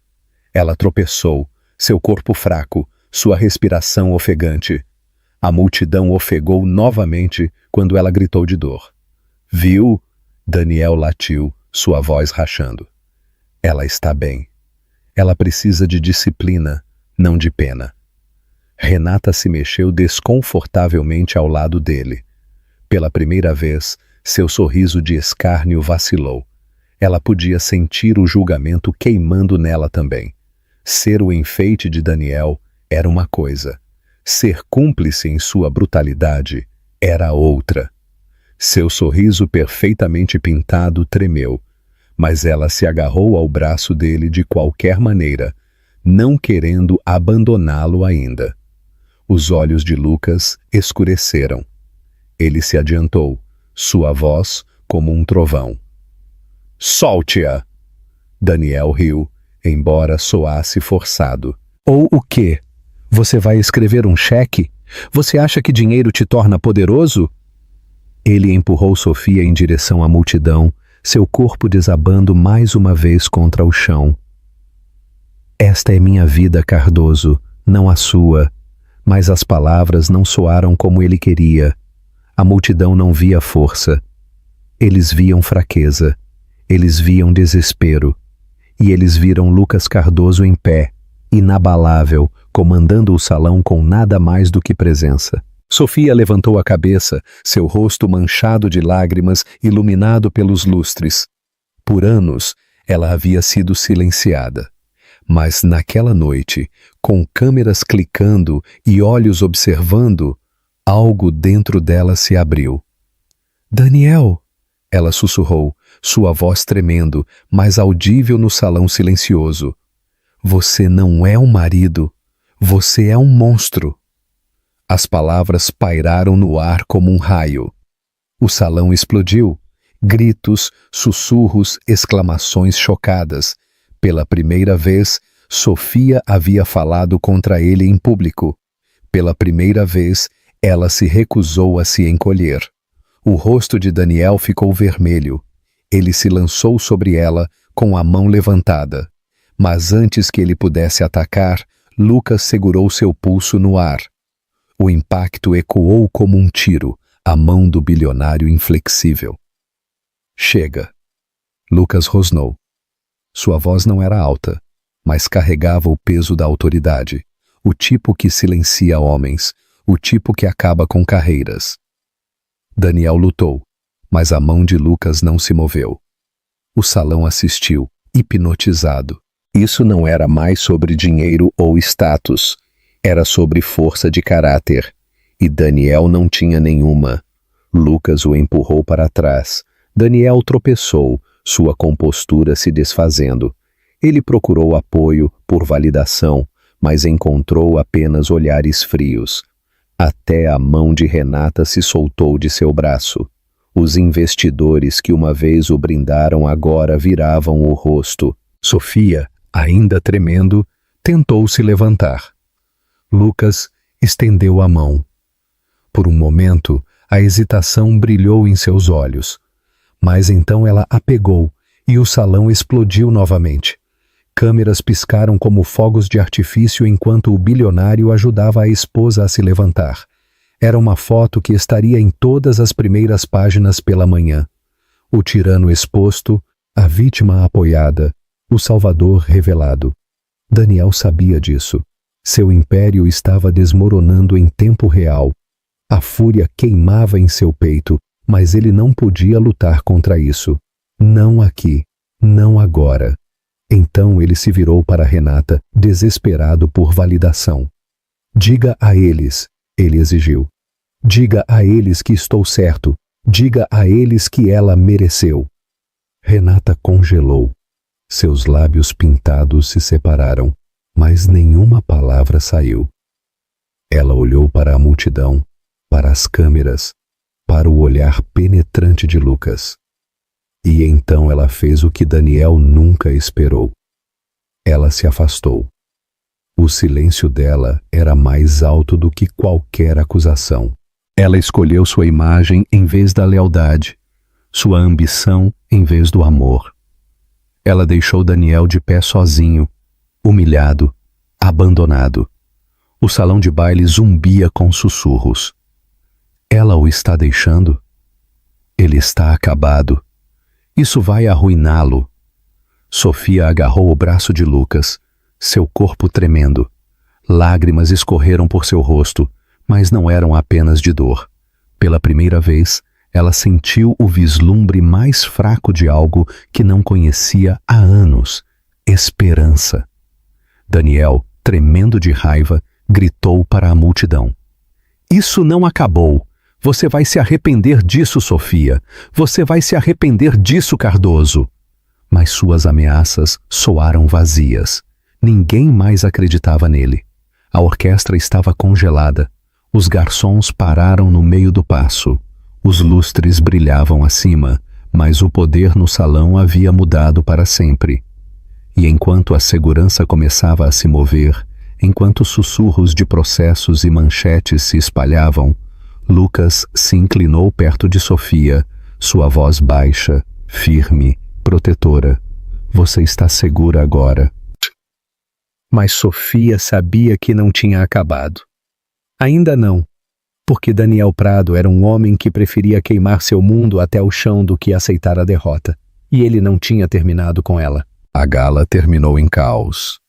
Speaker 2: Ela tropeçou, seu corpo fraco, sua respiração ofegante. A multidão ofegou novamente quando ela gritou de dor. Viu? Daniel latiu, sua voz rachando. Ela está bem. Ela precisa de disciplina, não de pena. Renata se mexeu desconfortavelmente ao lado dele. Pela primeira vez, Seu sorriso de escárnio vacilou. Ela podia sentir o julgamento queimando nela também. Ser o enfeite de Daniel era uma coisa. Ser cúmplice em sua brutalidade era outra. Seu sorriso perfeitamente pintado tremeu, mas ela se agarrou ao braço dele de qualquer maneira, não querendo abandoná-lo ainda. Os olhos de Lucas escureceram. Ele se adiantou, sua voz como um trovão. Solte-a! Daniel riu, embora soasse forçado. Ou o quê? Você vai escrever um cheque? Você acha que dinheiro te torna poderoso? Ele empurrou Sofia em direção à multidão, seu corpo desabando mais uma vez contra o chão. Esta é minha vida, Cardoso, não a sua. Mas as palavras não soaram como ele queria. A multidão não via força. Eles viam fraqueza. Eles viam desespero. E eles viram Lucas Cardoso em pé, inabalável, comandando o salão com nada mais do que presença. Sofia levantou a cabeça, seu rosto manchado de lágrimas, iluminado pelos lustres. Por anos, ela havia sido silenciada. Mas naquela noite, com câmeras clicando e olhos observando, algo dentro dela se abriu. Daniel! Ela sussurrou, sua voz tremendo, mas audível no salão silencioso. Você não é um marido. Você é um monstro. As palavras pairaram no ar como um raio. O salão explodiu. Gritos, sussurros, exclamações chocadas. Pela primeira vez, Sofia havia falado contra ele em público. Pela primeira vez, ela se recusou a se encolher. O rosto de Daniel ficou vermelho. Ele se lançou sobre ela com a mão levantada. Mas antes que ele pudesse atacar, Lucas segurou seu pulso no ar. O impacto ecoou como um tiro, a mão do bilionário inflexível. Chega. Lucas rosnou. Sua voz não era alta, mas carregava o peso da autoridade, o tipo que silencia homens, o tipo que acaba com carreiras. Daniel lutou, mas a mão de Lucas não se moveu. O salão assistiu, hipnotizado. Isso não era mais sobre dinheiro ou status, era sobre força de caráter, e Daniel não tinha nenhuma. Lucas o empurrou para trás. Daniel tropeçou, sua compostura se desfazendo. Ele procurou apoio, por validação, mas encontrou apenas olhares frios. Até a mão de Renata se soltou de seu braço. Os investidores que uma vez o brindaram agora viravam o rosto. Sofia, ainda tremendo, tentou se levantar. Lucas estendeu a mão. Por um momento, a hesitação brilhou em seus olhos. Mas então ela a pegou e o salão explodiu novamente. Câmeras piscaram como fogos de artifício enquanto o bilionário ajudava a esposa a se levantar. Era uma foto que estaria em todas as primeiras páginas pela manhã. O tirano exposto, a vítima apoiada, o salvador revelado. Daniel sabia disso. Seu império estava desmoronando em tempo real. A fúria queimava em seu peito, mas ele não podia lutar contra isso. Não aqui, não agora. Então ele se virou para Renata, desesperado por validação. Diga a eles, ele exigiu. Diga a eles que estou certo. Diga a eles que ela mereceu. Renata congelou. Seus lábios pintados se separaram, mas nenhuma palavra saiu. Ela olhou para a multidão, para as câmeras, para o olhar penetrante de Lucas. E então ela fez o que Daniel nunca esperou. Ela se afastou. O silêncio dela era mais alto do que qualquer acusação. Ela escolheu sua imagem em vez da lealdade, sua ambição em vez do amor. Ela deixou Daniel de pé sozinho, humilhado, abandonado. O salão de baile zumbia com sussurros. Ela o está deixando? Ele está acabado. Isso vai arruiná-lo. Sofia agarrou o braço de Lucas, seu corpo tremendo. Lágrimas escorreram por seu rosto, mas não eram apenas de dor. Pela primeira vez,
Speaker 1: Ela sentiu o vislumbre mais fraco de algo que não conhecia há anos: esperança. Daniel, tremendo de raiva, gritou para a multidão: "Isso não acabou! Você vai se arrepender disso, Sofia! Você vai se arrepender disso, Cardoso!" Mas suas ameaças soaram vazias. Ninguém mais acreditava nele. A orquestra estava congelada. Os garçons pararam no meio do passo. Os lustres brilhavam acima, mas o poder no salão havia mudado para sempre. E enquanto a segurança começava a se mover, enquanto sussurros de processos e manchetes se espalhavam, Lucas se inclinou perto de Sofia, sua voz baixa, firme, protetora. "Você está segura agora." Mas Sofia sabia que não tinha acabado. Ainda não, porque Daniel Prado era um homem que preferia queimar seu mundo até o chão do que aceitar a derrota, e ele não tinha terminado com ela. A gala terminou em caos.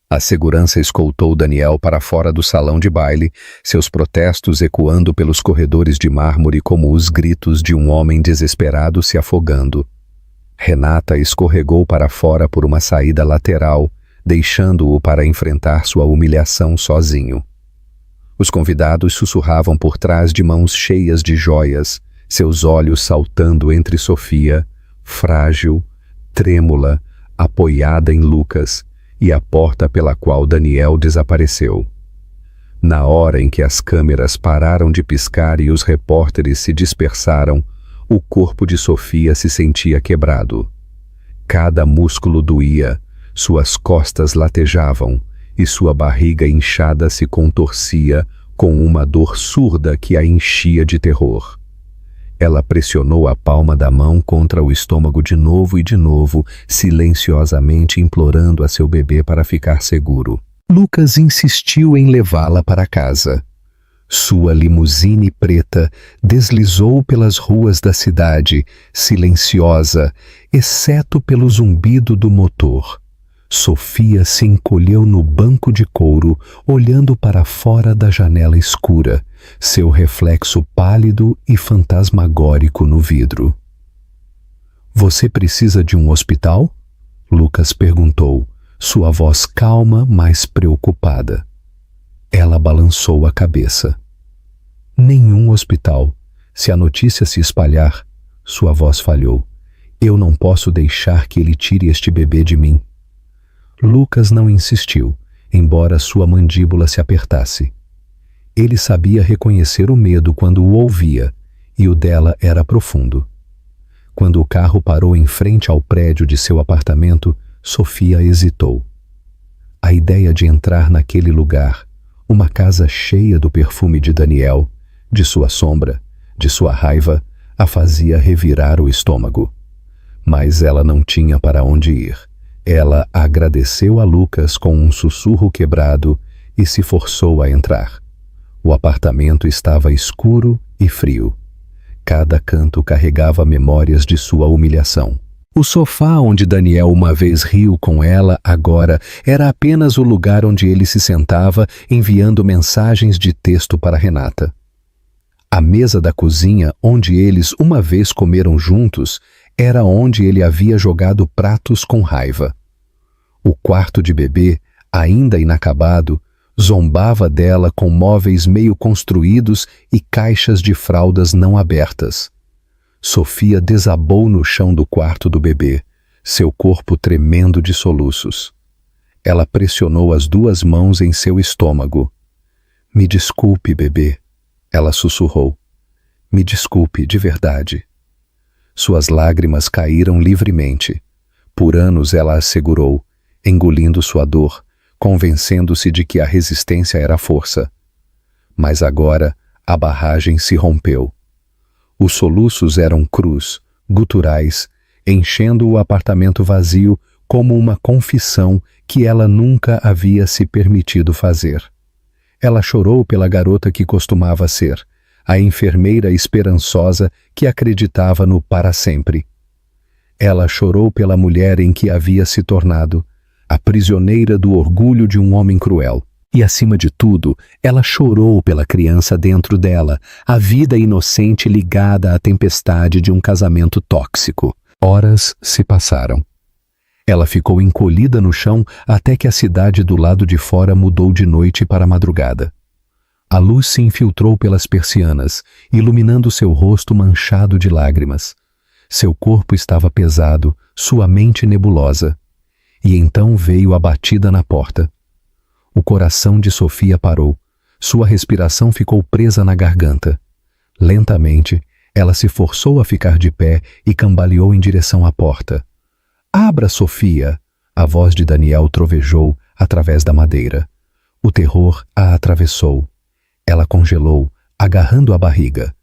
Speaker 1: A segurança escoltou Daniel para fora do salão de baile, seus protestos ecoando pelos corredores de mármore como os gritos de um homem desesperado se afogando. Renata escorregou para fora por uma saída lateral, deixando-o para enfrentar sua humilhação sozinho. Os convidados sussurravam por trás de mãos cheias de joias, seus olhos saltando entre Sofia, frágil, trêmula, apoiada em Lucas, e a porta pela qual Daniel desapareceu. Na hora em que as câmeras pararam de piscar e os repórteres se dispersaram, o corpo de Sofia se sentia quebrado. Cada músculo doía, suas costas latejavam e sua barriga inchada se contorcia com uma dor surda que a enchia de terror. Ela pressionou a palma da mão contra o estômago de novo, silenciosamente implorando a seu bebê para ficar seguro. Lucas insistiu em levá-la para casa. Sua limusine preta deslizou pelas ruas da cidade, silenciosa, exceto pelo zumbido do motor. Sofia se encolheu no banco de couro, olhando para fora da janela escura, seu reflexo pálido e fantasmagórico no vidro. "Você precisa de um hospital?" Lucas perguntou, sua voz calma, mas preocupada. Ela balançou a cabeça. "Nenhum hospital. Se a notícia se espalhar..." Sua voz falhou. "Eu não posso deixar que ele tire este bebê de mim." Lucas não insistiu, embora sua mandíbula se apertasse. Ele sabia reconhecer o medo quando o ouvia, e o dela era profundo. Quando o carro parou em frente ao prédio de seu apartamento, Sofia hesitou. A ideia de entrar naquele lugar, uma casa cheia do perfume de Daniel, de sua sombra, de sua raiva, a fazia revirar o estômago. Mas ela não tinha para onde ir. Ela agradeceu a Lucas com um sussurro quebrado e se forçou a entrar. O apartamento estava escuro e frio. Cada canto carregava memórias de sua humilhação. O sofá onde Daniel uma vez riu com ela agora era apenas o lugar onde ele se sentava enviando mensagens de texto para Renata. A mesa da cozinha onde eles uma vez comeram juntos era onde ele havia jogado pratos com raiva. O quarto de bebê, ainda inacabado, zombava dela com móveis meio construídos e caixas de fraldas não abertas. Sofia desabou no chão do quarto do bebê, seu corpo tremendo de soluços. Ela pressionou as duas mãos em seu estômago. "Me desculpe, bebê," ela sussurrou. "Me desculpe, de verdade." Suas lágrimas caíram livremente. Por anos ela a segurou, engolindo sua dor, convencendo-se de que a resistência era força. Mas agora a barragem se rompeu. Os soluços eram crus, guturais, enchendo o apartamento vazio como uma confissão que ela nunca havia se permitido fazer. Ela chorou pela garota que costumava ser, a enfermeira esperançosa que acreditava no para sempre. Ela chorou pela mulher em que havia se tornado, a prisioneira do orgulho de um homem cruel.
Speaker 2: E, acima de tudo, ela chorou pela criança dentro dela, a vida inocente ligada à tempestade de um casamento tóxico. Horas se passaram. Ela ficou encolhida no chão até que a cidade do lado de fora mudou de noite para a madrugada. A luz se infiltrou pelas persianas, iluminando seu rosto manchado de lágrimas. Seu corpo estava pesado, sua mente nebulosa. E então veio a batida na porta. O coração de Sofia parou. Sua respiração ficou presa na garganta. Lentamente, ela se forçou a ficar de pé e cambaleou em direção à porta. "Abra, Sofia!" A voz de Daniel trovejou através da madeira. O terror a atravessou. Ela congelou, agarrando a barriga.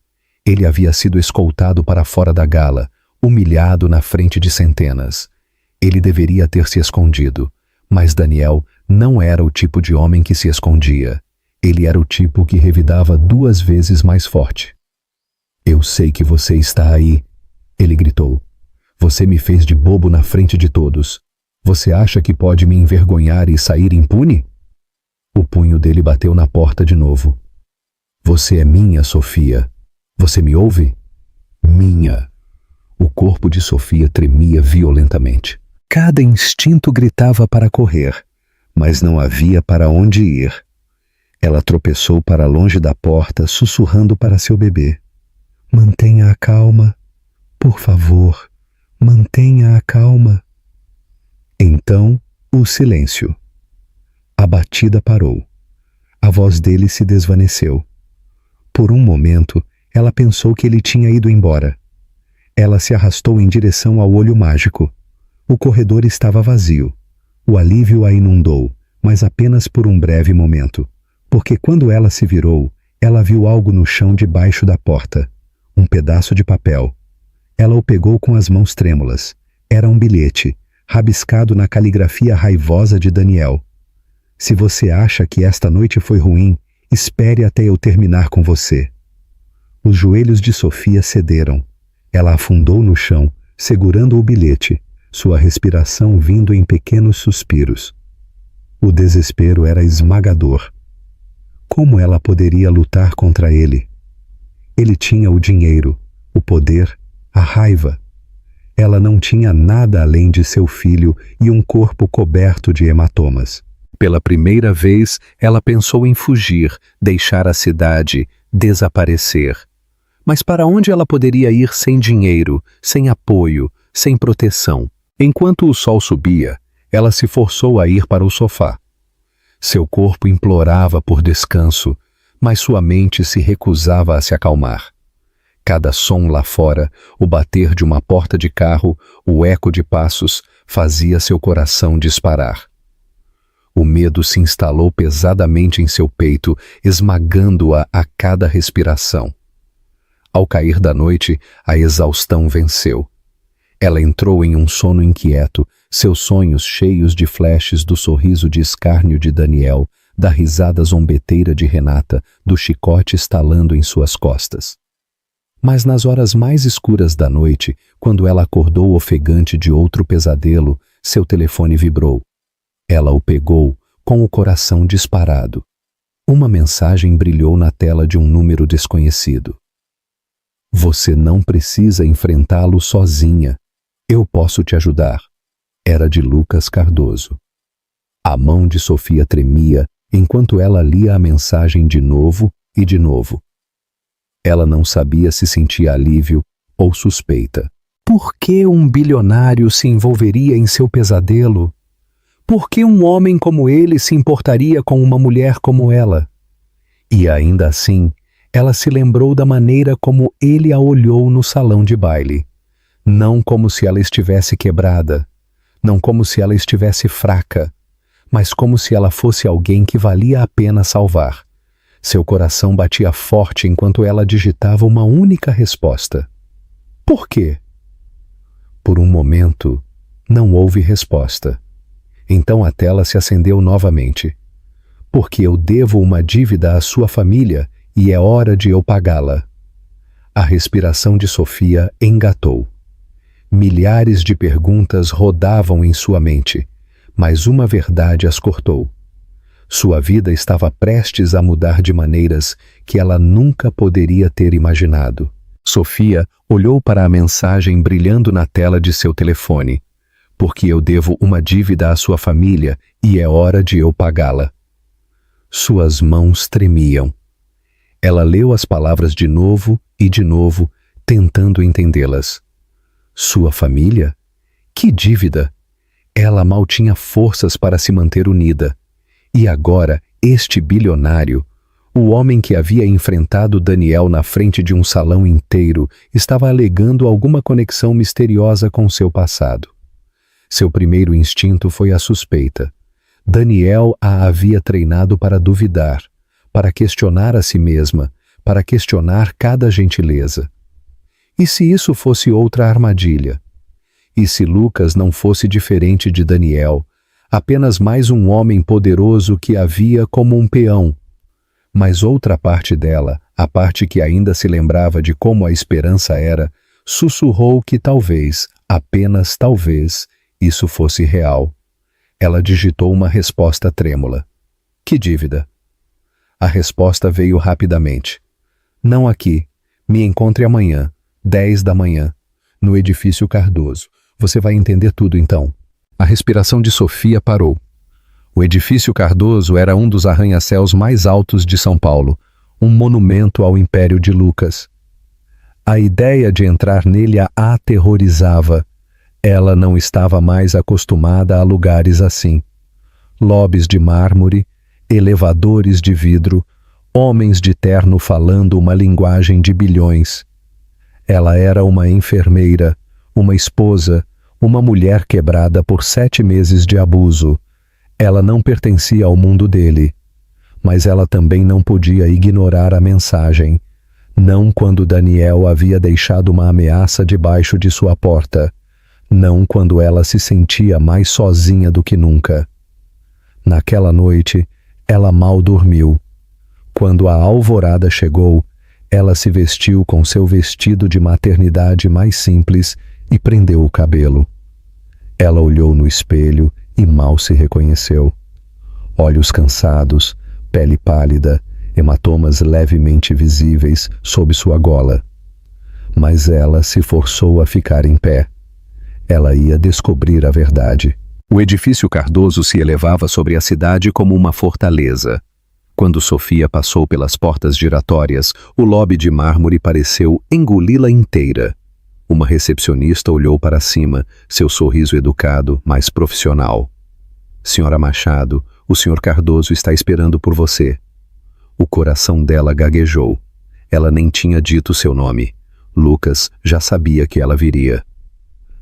Speaker 2: Ele havia sido escoltado para fora da gala, humilhado na frente de centenas. Ele deveria ter se escondido, mas Daniel não era o tipo de homem que se escondia. Ele era o tipo que revidava 2 vezes mais forte. "Eu sei que você está aí", ele gritou. "Você me fez de bobo na frente de todos. Você acha que pode me envergonhar e sair impune?" O punho dele bateu na porta de novo. "Você é minha, Sofia. Você me ouve?" "Minha." O corpo de Sofia tremia violentamente. Cada instinto gritava para correr, mas não havia para onde ir. Ela tropeçou para longe da porta, sussurrando para seu bebê. "Mantenha a calma. Por favor, mantenha a calma." Então, o silêncio. A batida parou. A voz dele se desvaneceu. Por um momento, ela pensou que ele tinha ido embora. Ela se arrastou em direção ao olho mágico. O corredor estava vazio. O alívio a inundou, mas apenas por um breve momento, porque quando ela se virou, ela viu algo no chão debaixo da porta. Um pedaço de papel. Ela o pegou com as mãos trêmulas. Era um bilhete, rabiscado na caligrafia raivosa de Daniel. "Se você acha que esta noite foi ruim, espere até eu terminar com você." Os joelhos de Sofia cederam. Ela afundou no chão, segurando o bilhete, sua respiração vindo em pequenos suspiros. O desespero era esmagador. Como ela poderia lutar contra ele? Ele tinha o dinheiro, o poder, a raiva. Ela não tinha nada além de seu filho e um corpo coberto de hematomas. Pela primeira vez, ela pensou em fugir, deixar a cidade, desaparecer. Mas para onde ela poderia ir sem dinheiro, sem apoio, sem proteção? Enquanto o sol subia, ela se forçou a ir para o sofá. Seu corpo implorava por descanso, mas sua mente se recusava a se acalmar. Cada som lá fora, o bater de uma porta de carro, o eco de passos, fazia seu coração disparar. O medo se instalou pesadamente em seu peito, esmagando-a a cada respiração. Ao cair da noite, a exaustão venceu. Ela entrou em um sono inquieto, seus sonhos cheios de flashes do sorriso de escárnio de Daniel, da risada zombeteira de Renata, do chicote estalando em suas costas. Mas nas horas mais escuras da noite, quando ela acordou ofegante de outro pesadelo, seu telefone vibrou. Ela o pegou, com o coração disparado. Uma mensagem brilhou na tela de um número desconhecido. "Você não precisa enfrentá-lo sozinha. Eu posso te ajudar." Era de Lucas Cardoso. A mão de Sofia tremia enquanto ela lia a mensagem de novo e de novo. Ela não sabia se sentia alívio ou suspeita. Por que um bilionário se envolveria em seu pesadelo? Por que um homem como ele se importaria com uma mulher como ela? E ainda assim, ela se lembrou da maneira como ele a olhou no salão de baile. Não como se ela estivesse quebrada, não como se ela estivesse fraca, mas como se ela fosse alguém que valia a pena salvar. Seu coração batia forte enquanto ela digitava uma única resposta. Por quê? Por um momento, não houve resposta. Então a tela se acendeu novamente. Porque eu devo uma dívida à sua família e é hora de eu pagá-la. A respiração de Sofia engatou. Milhares de perguntas rodavam em sua mente, mas uma verdade as cortou.
Speaker 1: Sua vida estava prestes a mudar de maneiras que ela nunca poderia ter imaginado. Sofia olhou para a mensagem brilhando na tela de seu telefone. Porque eu devo uma dívida à sua família e é hora de eu pagá-la. Suas mãos tremiam. Ela leu as palavras de novo e de novo, tentando entendê-las. Sua família? Que dívida! Ela mal tinha forças para se manter unida. E agora, este bilionário, o homem que havia enfrentado Daniel na frente de um salão inteiro, estava alegando alguma conexão misteriosa com seu passado. Seu primeiro instinto foi a suspeita. Daniel a havia treinado para duvidar, para questionar a si mesma, para questionar cada gentileza. E se isso fosse outra armadilha? E se Lucas não fosse diferente de Daniel, apenas mais um homem poderoso que a via como um peão? Mas outra parte dela, a parte que ainda se lembrava de como a esperança era, sussurrou que talvez, apenas talvez, isso fosse real. Ela digitou uma resposta trêmula. Que dívida? A resposta veio rapidamente. Não aqui. Me encontre amanhã, 10 da manhã, no edifício Cardoso. Você vai entender tudo então. A respiração de Sofia parou. O edifício Cardoso era um dos arranha-céus mais altos de São Paulo, um monumento ao império de Lucas. A ideia de entrar nele a aterrorizava. Ela não estava mais acostumada a lugares assim. Lobbies de mármore, elevadores de vidro, homens de terno falando uma linguagem de bilhões. Ela era uma enfermeira, uma esposa, uma mulher quebrada por 7 meses de abuso. Ela não pertencia ao mundo dele. Mas ela também não podia ignorar a mensagem. Não quando Daniel havia deixado uma ameaça debaixo de sua porta. Não quando ela se sentia mais sozinha do que nunca. Naquela noite, ela mal dormiu. Quando a alvorada chegou, ela se vestiu com seu vestido de maternidade mais simples e prendeu o cabelo. Ela olhou no espelho e mal se reconheceu. Olhos cansados, pele pálida, hematomas levemente visíveis sob sua gola. Mas ela se forçou a ficar em pé. Ela ia descobrir a verdade. O edifício Cardoso se elevava sobre a cidade como uma fortaleza. Quando Sofia passou pelas portas giratórias, o lobby de mármore pareceu engoli-la inteira. Uma recepcionista olhou para cima, seu sorriso educado, mas profissional. Senhora Machado, o Sr. Cardoso está esperando por você. O coração dela gaguejou. Ela nem tinha dito seu nome. Lucas já sabia que ela viria.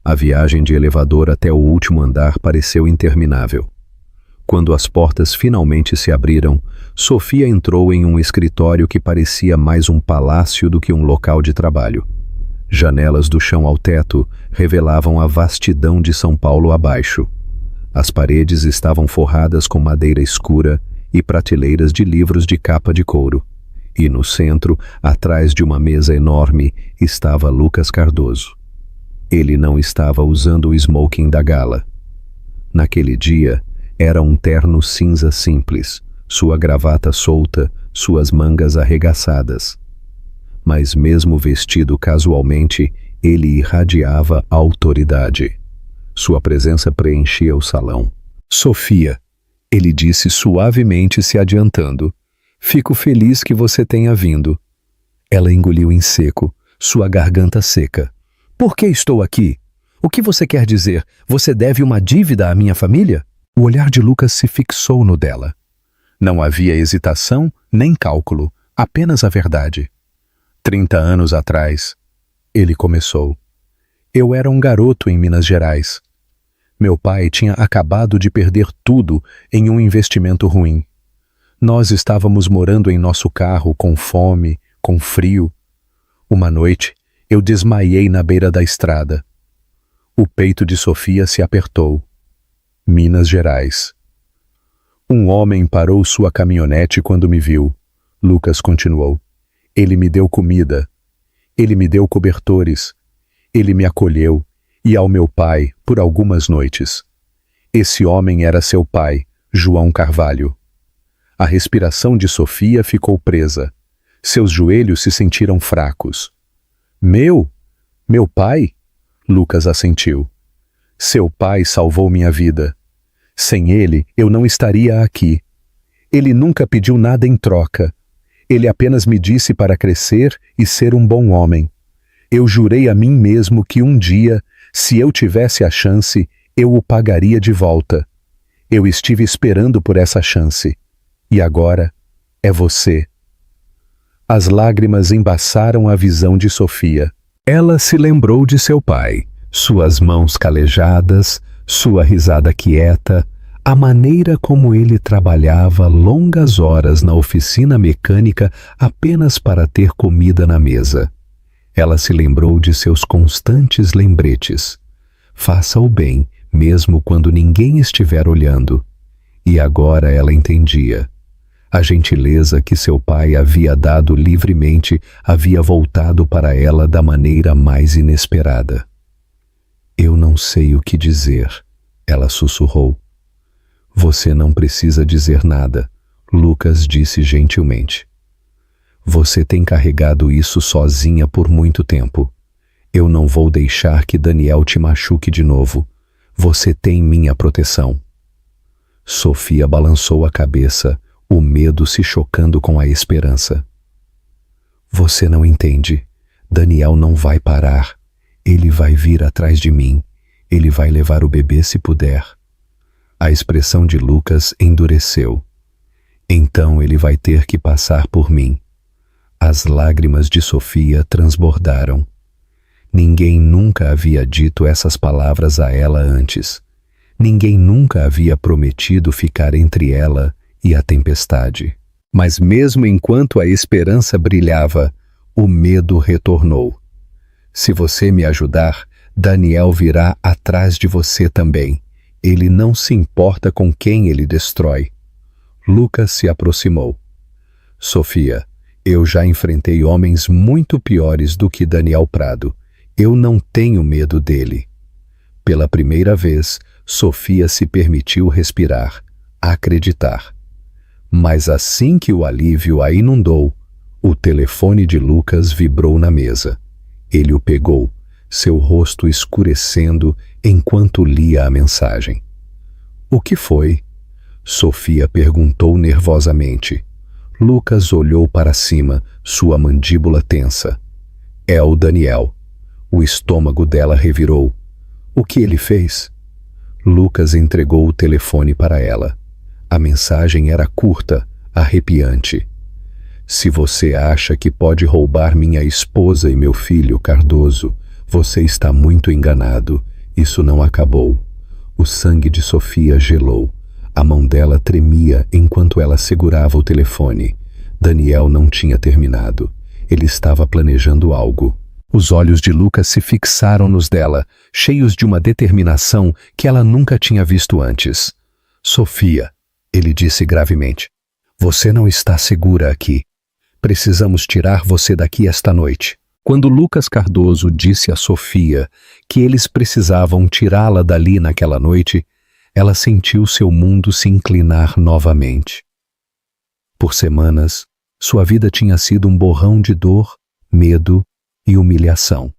Speaker 1: A viagem de elevador até o último andar pareceu interminável. Quando as portas finalmente se abriram, Sofia entrou em um escritório que parecia mais um palácio do que um local de trabalho. Janelas do chão ao teto revelavam a vastidão de São Paulo abaixo. As paredes estavam forradas com madeira escura e prateleiras de livros de capa de couro. E no centro, atrás de uma mesa enorme, estava Lucas Cardoso. Ele não estava usando o smoking da gala. Naquele dia, era um terno cinza simples, sua gravata solta, suas mangas arregaçadas. Mas mesmo vestido casualmente, ele irradiava autoridade. Sua presença preenchia o salão. Sofia, ele disse suavemente se adiantando. Fico feliz que você tenha vindo. Ela engoliu em seco, sua garganta seca. Por que estou aqui? O que você quer dizer? Você deve uma dívida à minha família? O olhar de Lucas se fixou no dela. Não havia hesitação nem cálculo, apenas a verdade. 30 anos atrás, ele começou. Eu era um garoto em Minas Gerais. Meu pai tinha acabado de perder tudo em um investimento ruim. Nós estávamos morando em nosso carro com fome, com frio. Uma noite, eu desmaiei na beira da estrada. O peito de Sofia se apertou. Minas Gerais. Um homem parou sua caminhonete quando me viu. Lucas continuou. Ele me deu comida. Ele me deu cobertores. Ele me acolheu, e ao meu pai, por algumas noites. Esse homem era seu pai, João Carvalho.
Speaker 2: A respiração de Sofia ficou presa. Seus joelhos se sentiram fracos. Meu pai? Lucas assentiu. Seu pai salvou minha vida. Sem ele, eu não estaria aqui. Ele nunca pediu nada em troca. Ele apenas me disse para crescer e ser um bom homem. Eu jurei a mim mesmo que um dia, se eu tivesse a chance, eu o pagaria de volta. Eu estive esperando por essa chance. E agora, é você. As lágrimas embaçaram a visão de Sofia. Ela se lembrou de seu pai, suas mãos calejadas, sua risada quieta, a maneira como ele trabalhava longas horas na oficina mecânica apenas para ter comida na mesa. Ela se lembrou de seus constantes lembretes. Faça o bem, mesmo quando ninguém estiver olhando. E agora ela entendia. A gentileza que seu pai havia dado livremente havia voltado para ela da maneira mais inesperada. Eu não sei o que dizer, ela sussurrou. Você não precisa dizer nada, Lucas disse gentilmente. Você tem carregado isso sozinha por muito tempo. Eu não vou deixar que Daniel te machuque de novo. Você tem minha proteção. Sofia balançou a cabeça, o medo se chocando com a esperança. Você não entende. Daniel não vai parar. Ele vai vir atrás de mim. Ele vai levar o bebê se puder. A expressão de Lucas endureceu. Então ele vai ter que passar por mim. As lágrimas de Sofia transbordaram. Ninguém nunca havia dito essas palavras a ela antes. Ninguém nunca havia prometido ficar entre ela e a tempestade. Mas mesmo enquanto a esperança brilhava, o medo retornou. Se você me ajudar, Daniel virá atrás de você também. Ele não se importa com quem ele destrói. Lucas se aproximou. Sofia, eu já enfrentei homens muito piores do que Daniel Prado. Eu não tenho medo dele. Pela primeira vez, Sofia se permitiu respirar, acreditar. Mas assim que o alívio a inundou, o telefone de Lucas vibrou na mesa. Ele o pegou, seu rosto escurecendo enquanto lia a mensagem. O que foi? Sofia perguntou nervosamente. Lucas olhou para cima, sua mandíbula tensa. É o Daniel. O estômago dela revirou. O que ele fez? Lucas entregou o telefone para ela. A mensagem era curta, arrepiante. Se você acha que pode roubar minha esposa e meu filho, Cardoso, você está muito enganado. Isso não acabou. O sangue de Sofia gelou. A mão dela tremia enquanto ela segurava o telefone. Daniel não tinha terminado. Ele estava planejando algo. Os olhos de Lucas se fixaram nos dela, cheios de uma determinação que ela nunca tinha visto antes. Sofia, ele disse gravemente, você não está segura aqui. Precisamos tirar você daqui esta noite. Quando Lucas Cardoso disse a Sofia que eles precisavam tirá-la dali naquela noite, ela sentiu seu mundo se inclinar novamente. Por semanas, sua vida tinha sido um borrão de dor, medo e humilhação.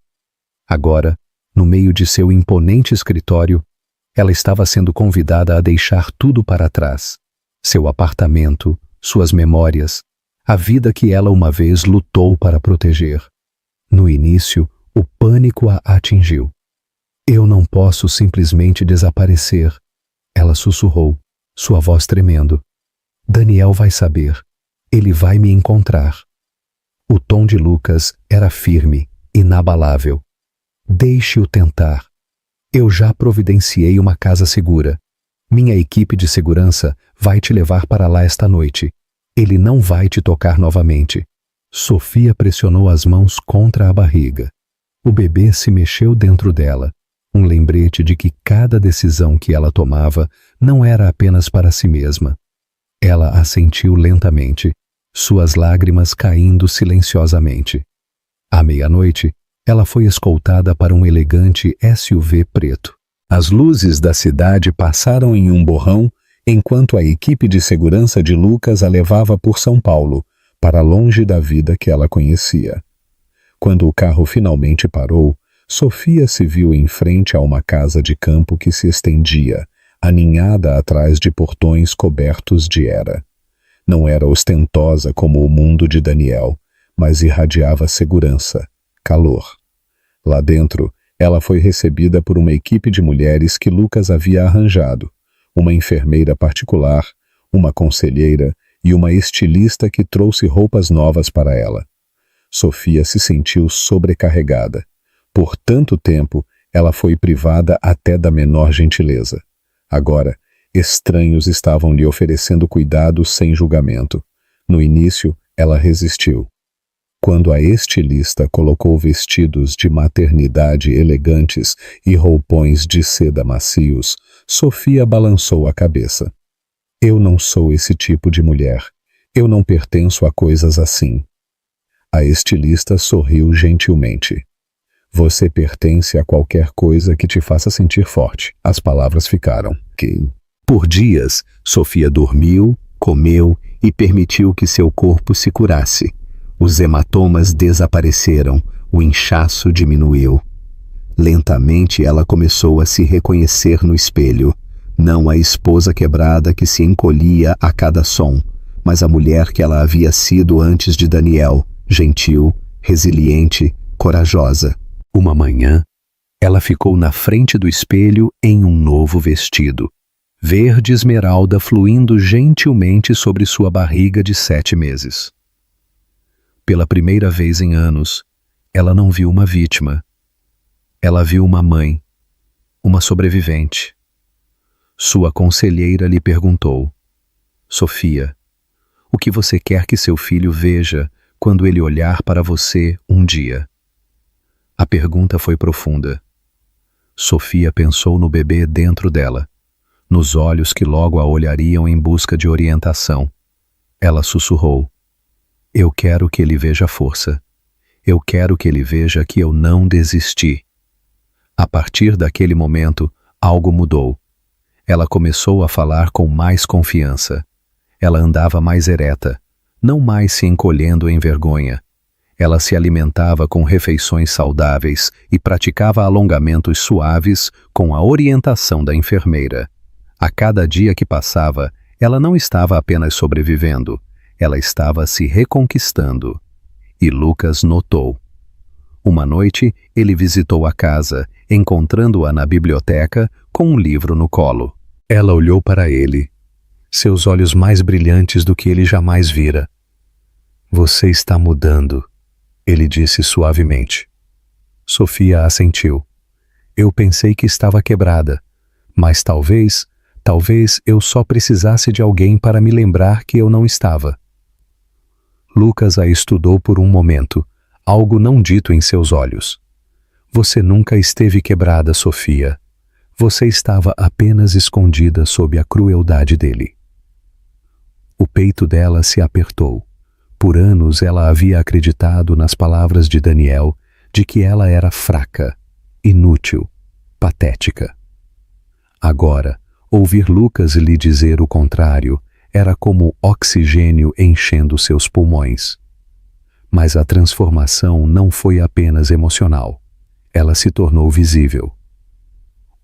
Speaker 2: Agora, no meio de seu imponente escritório, ela estava sendo convidada a deixar tudo para trás. Seu apartamento, suas memórias, a vida que ela uma vez lutou para proteger. No início, o pânico a atingiu. Eu não posso simplesmente desaparecer, ela sussurrou, sua voz tremendo. Daniel vai saber. Ele vai me encontrar. O tom de Lucas era firme, inabalável. Deixe-o tentar. Eu já providenciei uma casa segura. Minha equipe de segurança vai te levar para lá esta noite. Ele não vai te tocar novamente. Sofia pressionou as mãos contra a barriga. O bebê se mexeu dentro dela, um lembrete de que cada decisão que ela tomava não era apenas para si mesma. Ela assentiu lentamente, suas lágrimas caindo silenciosamente. À meia-noite, ela foi escoltada para um elegante SUV preto. As luzes da cidade passaram em um borrão
Speaker 1: enquanto a equipe de segurança de Lucas a levava por São Paulo, para longe da vida que ela conhecia. Quando o carro finalmente parou, Sofia se viu em frente a uma casa de campo que se estendia, aninhada atrás de portões cobertos de era. Não era ostentosa como o mundo de Daniel, mas irradiava segurança, calor. Lá dentro, ela foi recebida por uma equipe de mulheres que Lucas havia arranjado, uma enfermeira particular, uma conselheira e uma estilista que trouxe roupas novas para ela. Sofia se sentiu sobrecarregada. Por tanto tempo, ela foi privada até da menor gentileza. Agora, estranhos estavam lhe oferecendo cuidado sem julgamento. No início, ela resistiu. Quando a estilista colocou vestidos de maternidade elegantes e roupões de seda macios, Sofia balançou a cabeça. Eu não sou esse tipo de mulher. Eu não pertenço a coisas assim. A estilista sorriu gentilmente. Você pertence a qualquer coisa que te faça sentir forte. As palavras ficaram. Por dias, Sofia dormiu, comeu e permitiu que seu corpo se curasse. Os hematomas desapareceram, o inchaço diminuiu. Lentamente ela começou a se reconhecer no espelho. Não a esposa quebrada que se encolhia a cada som, mas a mulher que ela havia sido antes de Daniel, gentil, resiliente, corajosa. Uma manhã, ela ficou na frente do espelho em um novo vestido, verde esmeralda fluindo gentilmente sobre sua barriga de 7 meses. Pela primeira vez em anos, ela não viu uma vítima. Ela viu uma mãe, uma sobrevivente. Sua conselheira lhe perguntou: Sofia, o que você quer que seu filho veja quando ele olhar para você um dia? A pergunta foi profunda. Sofia pensou no bebê dentro dela, nos olhos que logo a olhariam em busca de orientação. Ela sussurrou: eu quero que ele veja força. Eu quero que ele veja que eu não desisti. A partir daquele momento, algo mudou. Ela começou a falar com mais confiança. Ela andava mais ereta, não mais se encolhendo em vergonha. Ela se alimentava com refeições saudáveis e praticava alongamentos suaves com a orientação da enfermeira. A cada dia que passava, ela não estava apenas sobrevivendo, ela estava se reconquistando. E Lucas notou. Uma noite, ele visitou a casa, encontrando-a na biblioteca com um livro no colo. Ela olhou para ele, seus olhos mais brilhantes do que ele jamais vira. Você está mudando, ele disse suavemente. Sofia assentiu. Eu pensei que estava quebrada, mas talvez eu só precisasse de alguém para me lembrar que eu não estava. Lucas a estudou por um momento, algo não dito em seus olhos. Você nunca esteve quebrada, Sofia. Você estava apenas escondida sob a crueldade dele. O peito dela se apertou. Por anos ela havia acreditado nas palavras de Daniel de que ela era fraca, inútil, patética. Agora, ouvir Lucas lhe dizer o contrário era como oxigênio enchendo seus pulmões. Mas a transformação não foi apenas emocional. Ela se tornou visível.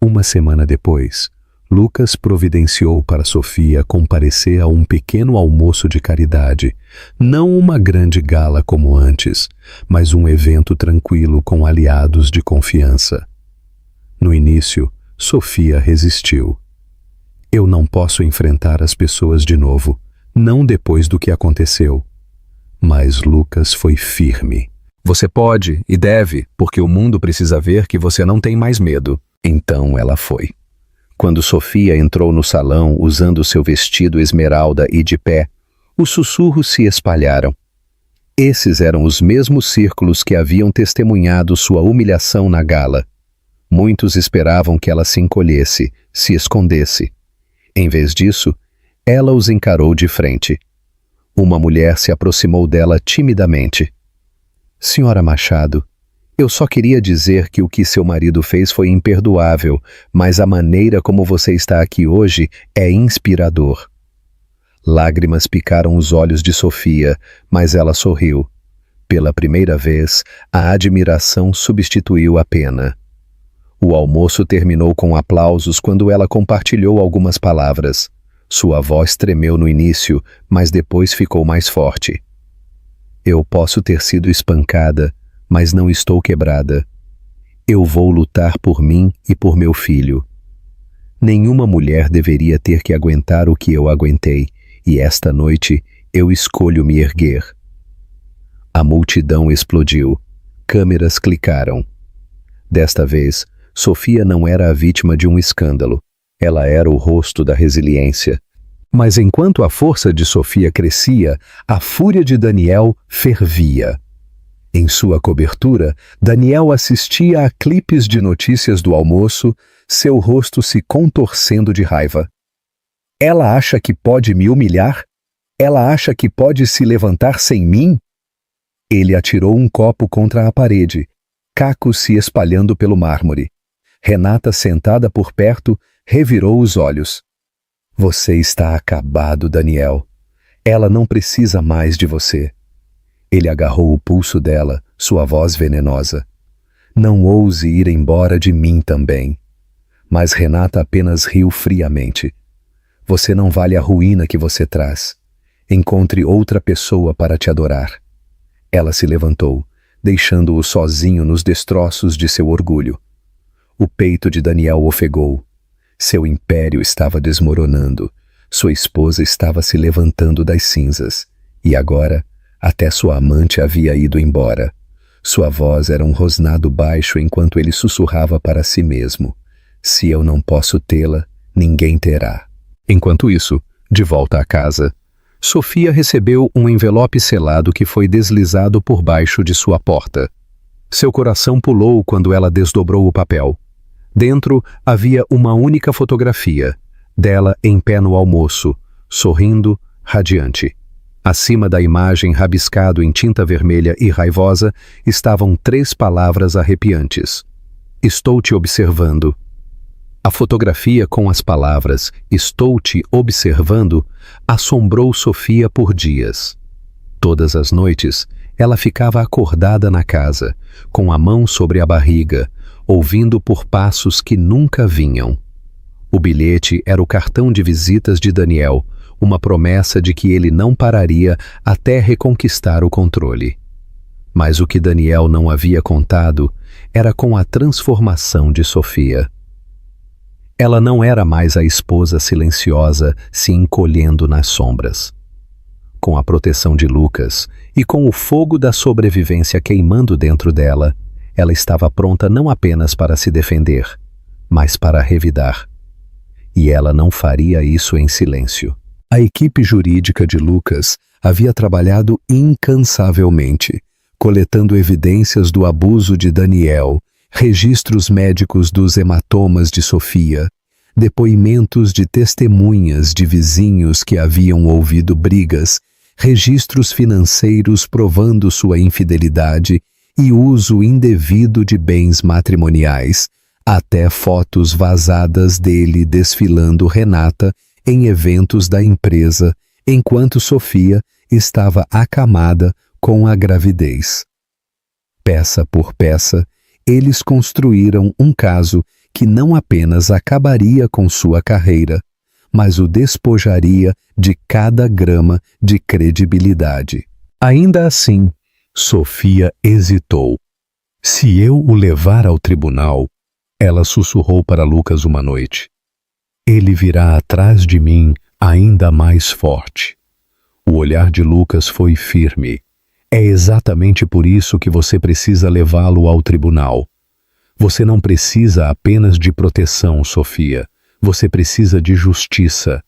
Speaker 1: Uma semana depois, Lucas providenciou para Sofia comparecer a um pequeno almoço de caridade, não uma grande gala como antes, mas um evento tranquilo com aliados de confiança. No início, Sofia resistiu. Eu não posso enfrentar as pessoas de novo, não depois do que aconteceu. Mas Lucas foi firme. Você pode e deve, porque o mundo precisa ver que você não tem mais medo. Então ela foi. Quando Sofia entrou no salão usando seu vestido esmeralda e de pé, os sussurros se espalharam. Esses eram os mesmos círculos que haviam testemunhado sua humilhação na gala. Muitos esperavam que ela se encolhesse, se escondesse. Em vez disso, ela os encarou de frente. Uma mulher se aproximou dela timidamente. Senhora Machado, Eu só queria dizer que o que seu marido fez foi imperdoável, mas a maneira como você está aqui hoje é inspirador. Lágrimas picaram os olhos de Sofia, mas ela sorriu. Pela primeira vez, a admiração substituiu a pena. O almoço terminou com aplausos quando ela compartilhou algumas palavras. Sua voz tremeu no início, mas depois ficou mais forte. Eu posso ter sido espancada, mas não estou quebrada. Eu vou lutar por mim e por meu filho. Nenhuma mulher deveria ter que aguentar o que eu aguentei, e esta noite eu escolho me erguer. A multidão explodiu. Câmeras clicaram. Desta vez, Sofia não era a vítima de um escândalo. Ela era o rosto da resiliência. Mas enquanto a força de Sofia crescia, a fúria de Daniel fervia. Em sua cobertura, Daniel assistia a clipes de notícias do almoço, seu rosto se contorcendo de raiva. Ela acha que pode me humilhar? Ela acha que pode se levantar sem mim? Ele atirou um copo contra a parede, cacos se espalhando pelo mármore. Renata, sentada por perto, revirou os olhos. Você está acabado, Daniel. Ela não precisa mais de você. Ele agarrou o pulso dela, sua voz venenosa. Não ouse ir embora de mim também. Mas Renata apenas riu friamente. Você não vale a ruína que você traz. Encontre outra pessoa para te adorar. Ela se levantou, deixando-o sozinho nos destroços de seu orgulho. O peito de Daniel ofegou. Seu império estava desmoronando. Sua esposa estava se levantando das cinzas. E agora, até sua amante havia ido embora. Sua voz era um rosnado baixo enquanto ele sussurrava para si mesmo. Se eu não posso tê-la, ninguém terá. Enquanto isso, de volta à casa, Sofia recebeu um envelope selado que foi deslizado por baixo de sua porta. Seu coração pulou quando ela desdobrou o papel. Dentro havia uma única fotografia, dela em pé no almoço, sorrindo, radiante. Acima da imagem, rabiscado em tinta vermelha e raivosa, estavam 3 palavras arrepiantes. Estou te observando. A fotografia com as palavras "Estou te observando" assombrou Sofia por dias. Todas as noites, ela ficava acordada na casa, com a mão sobre a barriga, ouvindo por passos que nunca vinham. O bilhete era o cartão de visitas de Daniel, uma promessa de que ele não pararia até reconquistar o controle. Mas o que Daniel não havia contado era com a transformação de Sofia. Ela não era mais a esposa silenciosa se encolhendo nas sombras. Com a proteção de Lucas e com o fogo da sobrevivência queimando dentro dela, ela estava pronta não apenas para se defender, mas para revidar. E ela não faria isso em silêncio. A equipe jurídica de Lucas havia trabalhado incansavelmente, coletando evidências do abuso de Daniel, registros médicos dos hematomas de Sofia, depoimentos de testemunhas de vizinhos que haviam ouvido brigas, registros financeiros provando sua infidelidade e uso indevido de bens matrimoniais, até fotos vazadas dele desfilando Renata em eventos da empresa, enquanto Sofia estava acamada com a gravidez. Peça por peça, eles construíram um caso que não apenas acabaria com sua carreira, mas o despojaria de cada grama de credibilidade. Ainda assim, Sofia hesitou. Se eu o levar ao tribunal, ela sussurrou para Lucas uma noite, ele virá atrás de mim ainda mais forte. O olhar de Lucas foi firme. É exatamente por isso que você precisa levá-lo ao tribunal. Você não precisa apenas de proteção, Sofia. Você precisa de justiça.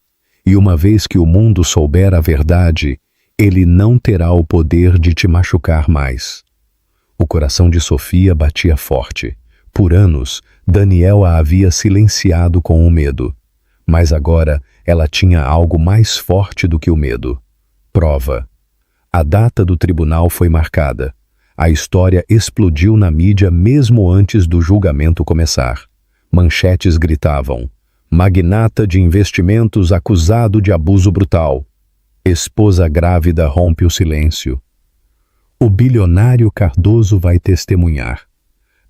Speaker 1: E uma vez que o mundo souber a verdade, ele não terá o poder de te machucar mais. O coração de Sofia batia forte. Por anos, Daniel a havia silenciado com o medo. Mas agora ela tinha algo mais forte do que o medo. Prova. A data do tribunal foi marcada.
Speaker 2: A história explodiu na mídia mesmo antes do julgamento começar. Manchetes gritavam: magnata de investimentos acusado de abuso brutal. Esposa grávida rompe o silêncio. O bilionário Cardoso vai testemunhar.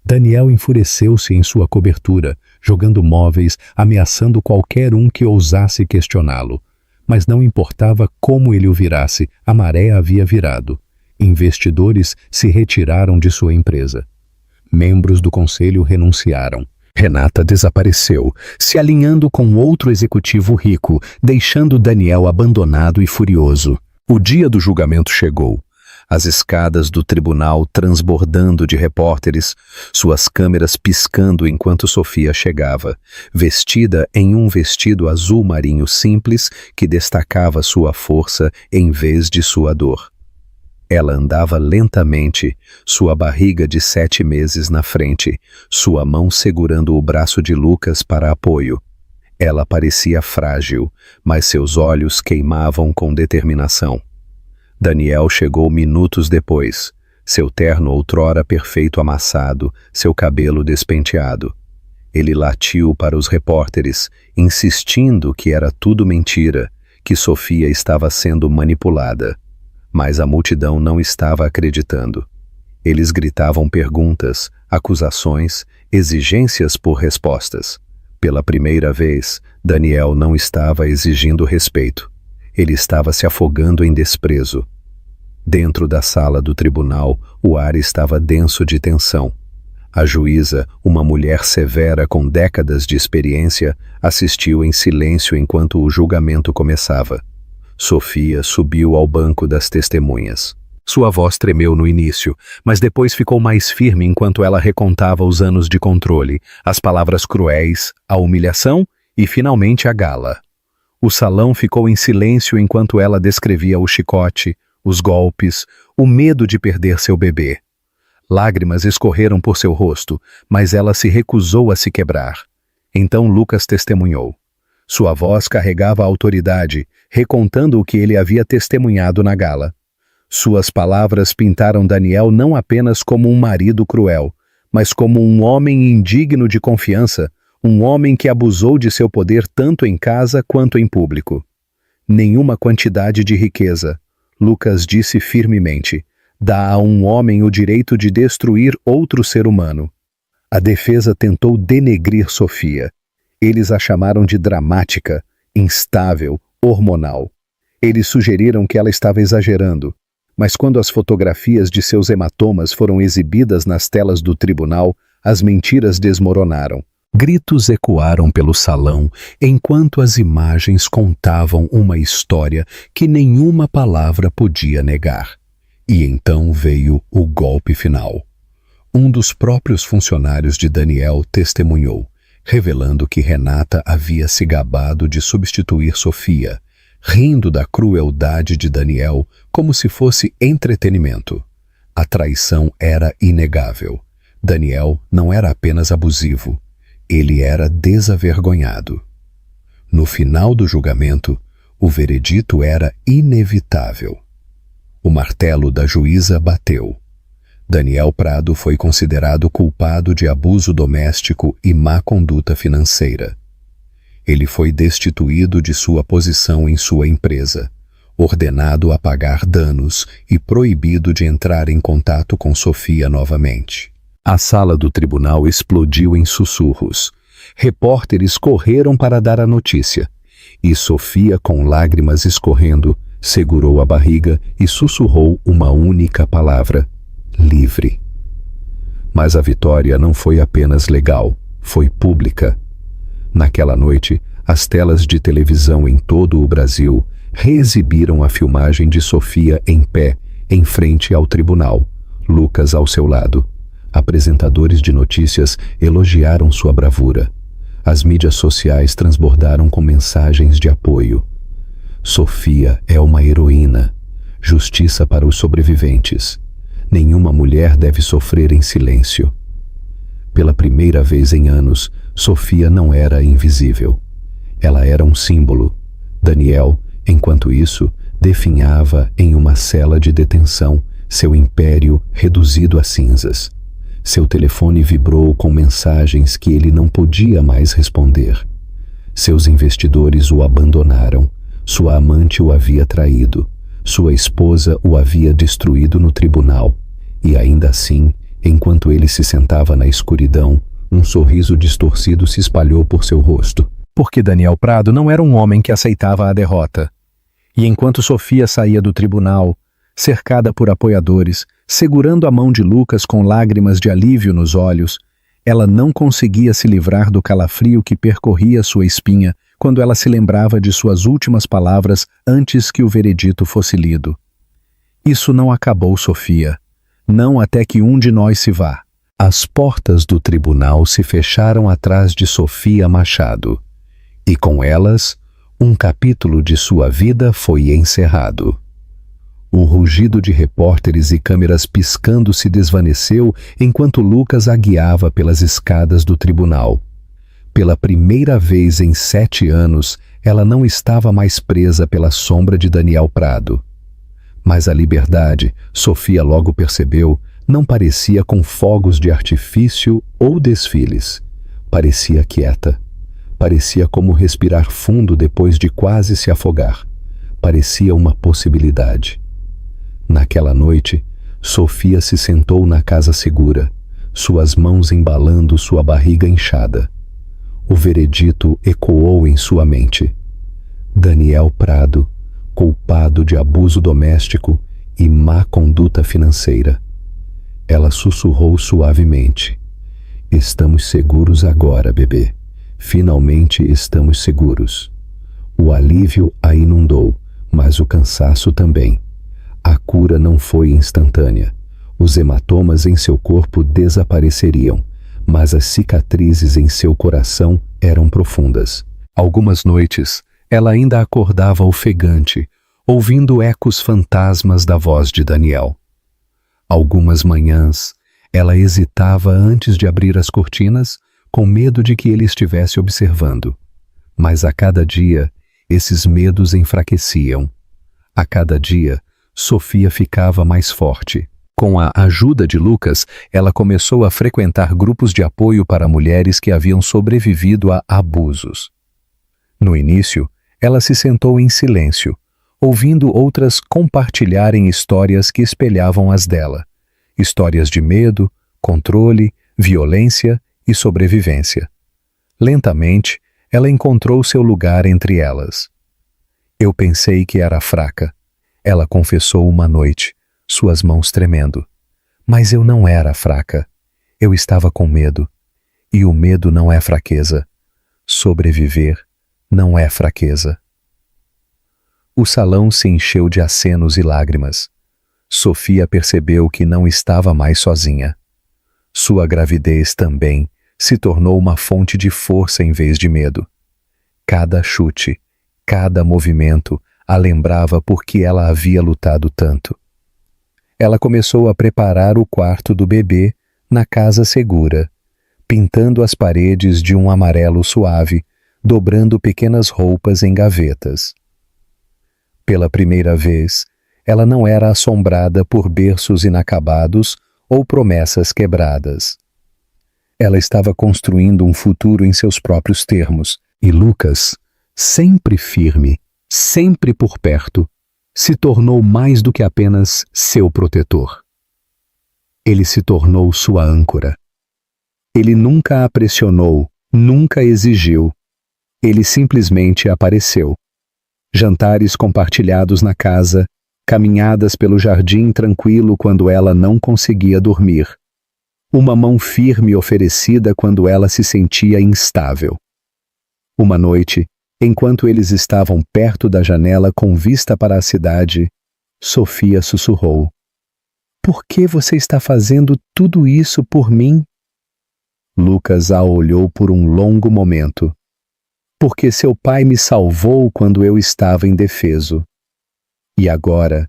Speaker 2: Daniel enfureceu-se em sua cobertura, jogando móveis, ameaçando qualquer um que ousasse questioná-lo. Mas não importava como ele o virasse, a maré havia virado. Investidores se retiraram de sua empresa. Membros do conselho renunciaram. Renata desapareceu, se alinhando com outro executivo rico, deixando Daniel abandonado e furioso. O dia do julgamento chegou. As escadas do tribunal transbordando de repórteres, suas câmeras piscando enquanto Sofia chegava, vestida em um vestido azul marinho simples que destacava sua força em vez de sua dor. Ela andava lentamente, sua barriga de 7 meses na frente, sua mão segurando o braço de Lucas para apoio. Ela parecia frágil, mas seus olhos queimavam com determinação. Daniel chegou minutos depois, seu terno outrora perfeito amassado, seu cabelo despenteado. Ele latiu para os repórteres, insistindo que era tudo mentira, que Sofia estava sendo manipulada. Mas a multidão não estava acreditando. Eles gritavam perguntas, acusações, exigências por respostas. Pela primeira vez, Daniel não estava exigindo respeito. Ele estava se afogando em desprezo. Dentro da sala do tribunal, o ar estava denso de tensão. A juíza, uma mulher severa com décadas de experiência, assistiu em silêncio enquanto o julgamento começava. Sofia subiu ao banco das testemunhas. Sua voz tremeu no início, mas depois ficou mais firme enquanto ela recontava os anos de controle, as palavras cruéis, a humilhação e, finalmente, a gala. O salão ficou em silêncio enquanto ela descrevia o chicote, os golpes, o medo de perder seu bebê. Lágrimas escorreram por seu rosto, mas ela se recusou a se quebrar. Então Lucas testemunhou. Sua voz carregava a autoridade, recontando o que ele havia testemunhado na gala. Suas palavras pintaram Daniel não apenas como um marido cruel, mas como um homem indigno de confiança, um homem que abusou de seu poder tanto em casa quanto em público. Nenhuma quantidade de riqueza, Lucas disse firmemente, dá a um homem o direito de destruir outro ser humano. A defesa tentou denegrir Sofia. Eles a chamaram de dramática, instável, hormonal. Eles sugeriram que ela estava exagerando, mas quando as fotografias de seus hematomas foram exibidas nas telas do tribunal, as mentiras desmoronaram. Gritos ecoaram pelo salão, enquanto as imagens contavam uma história que nenhuma palavra podia negar. E então veio o golpe final. Um dos próprios funcionários de Daniel testemunhou, revelando que Renata havia se gabado de substituir Sofia, rindo da crueldade de Daniel como se fosse entretenimento. A traição era inegável. Daniel não era apenas abusivo, ele era desavergonhado. No final do julgamento, o veredito era inevitável. O martelo da juíza bateu. Daniel Prado foi considerado culpado de abuso doméstico e má conduta financeira. Ele foi destituído de sua posição em sua empresa, ordenado a pagar danos e proibido de entrar em contato com Sofia novamente. A sala do tribunal explodiu em sussurros. Repórteres correram para dar a notícia, e Sofia, com lágrimas escorrendo, segurou a barriga e sussurrou uma única palavra: livre. Mas a vitória não foi apenas legal, foi pública. Naquela noite, as telas de televisão em todo o Brasil reexibiram a filmagem de Sofia em pé, em frente ao tribunal, Lucas ao seu lado. Apresentadores de notícias elogiaram sua bravura. As mídias sociais transbordaram com mensagens de apoio. Sofia é uma heroína. Justiça para os sobreviventes. Nenhuma mulher deve sofrer em silêncio. Pela primeira vez em anos, Sofia não era invisível. Ela era um símbolo. Daniel, enquanto isso, definhava em uma cela de detenção,
Speaker 1: seu império reduzido a cinzas. Seu telefone vibrou com mensagens que ele não podia mais responder. Seus investidores o abandonaram, sua amante o havia traído, sua esposa o havia destruído no tribunal, e ainda assim, enquanto ele se sentava na escuridão, um sorriso distorcido se espalhou por seu rosto.
Speaker 2: Porque Daniel Prado não era um homem que aceitava a derrota. E enquanto Sofia saía do tribunal, cercada por apoiadores, segurando a mão de Lucas com lágrimas de alívio nos olhos, ela não conseguia se livrar do calafrio que percorria sua espinha quando ela se lembrava de suas últimas palavras antes que o veredito fosse lido. Isso não acabou, Sofia. Não até que um de nós se vá.
Speaker 1: As portas do tribunal se fecharam atrás de Sofia Machado, e com elas, um capítulo de sua vida foi encerrado. O rugido de repórteres e câmeras piscando se desvaneceu enquanto Lucas a guiava pelas escadas do tribunal. Pela primeira vez em 7 anos, ela não estava mais presa pela sombra de Daniel Prado. Mas a liberdade, Sofia logo percebeu, não parecia com fogos de artifício ou desfiles. Parecia quieta. Parecia como respirar fundo depois de quase se afogar. Parecia uma possibilidade. Naquela noite, Sofia se sentou na casa segura, suas mãos embalando sua barriga inchada. O veredito ecoou em sua mente. Daniel Prado, culpado de abuso doméstico e má conduta financeira. Ela sussurrou suavemente. Estamos seguros agora, bebê. Finalmente estamos seguros. O alívio a inundou, mas o cansaço também. A cura não foi instantânea. Os hematomas em seu corpo desapareceriam, mas as cicatrizes em seu coração eram profundas. Algumas noites, ela ainda acordava ofegante, ouvindo ecos fantasmas da voz de Daniel. Algumas manhãs, ela hesitava antes de abrir as cortinas, com medo de que ele estivesse observando. Mas a cada dia, esses medos enfraqueciam. A cada dia, Sofia ficava mais forte. Com a ajuda de Lucas, ela começou a frequentar grupos de apoio para mulheres que haviam sobrevivido a abusos. No início, ela se sentou em silêncio, ouvindo outras compartilharem histórias que espelhavam as dela. Histórias de medo, controle, violência e sobrevivência. Lentamente, ela encontrou seu lugar entre elas. Eu pensei que era fraca. Ela confessou uma noite, suas mãos tremendo. Mas eu não era fraca. Eu estava com medo. E o medo não é fraqueza. Sobreviver não é fraqueza. O salão se encheu de acenos e lágrimas. Sofia percebeu que não estava mais sozinha. Sua gravidez também se tornou uma fonte de força em vez de medo. Cada chute, cada movimento a lembrava por que ela havia lutado tanto. Ela começou a preparar o quarto do bebê na casa segura, pintando as paredes de um amarelo suave, dobrando pequenas roupas em gavetas. Pela primeira vez, ela não era assombrada por berços inacabados ou promessas quebradas. Ela estava construindo um futuro em seus próprios termos, e Lucas, sempre firme, sempre por perto, se tornou mais do que apenas seu protetor. Ele se tornou sua âncora. Ele nunca a pressionou, nunca exigiu. Ele simplesmente apareceu. Jantares compartilhados na casa, caminhadas pelo jardim tranquilo quando ela não conseguia dormir. Uma mão firme oferecida quando ela se sentia instável. Uma noite, enquanto eles estavam perto da janela com vista para a cidade, Sofia sussurrou: "Por que você está fazendo tudo isso por mim?" Lucas a olhou por um longo momento. "Porque seu pai me salvou quando eu estava indefeso. E agora,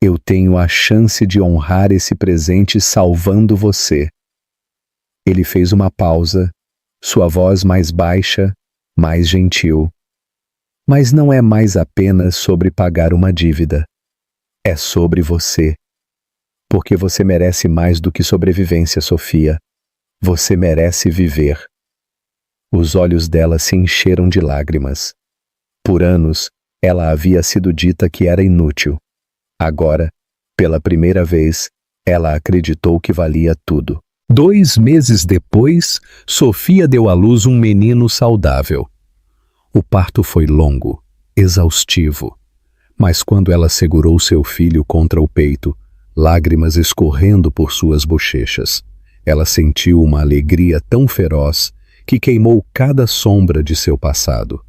Speaker 1: eu tenho a chance de honrar esse presente salvando você." Ele fez uma pausa, sua voz mais baixa, mais gentil. "Mas não é mais apenas sobre pagar uma dívida. É sobre você.
Speaker 2: Porque você merece mais do que sobrevivência, Sofia. Você merece viver. Os olhos dela se encheram de lágrimas. Por anos, ela havia sido dita que era inútil. Agora, pela primeira vez, ela acreditou que valia tudo.
Speaker 1: 2 meses depois, Sofia deu à luz um menino saudável. O parto foi longo, exaustivo, mas quando ela segurou seu filho contra o peito, lágrimas escorrendo por suas bochechas, ela sentiu uma alegria tão feroz que queimou cada sombra de seu passado.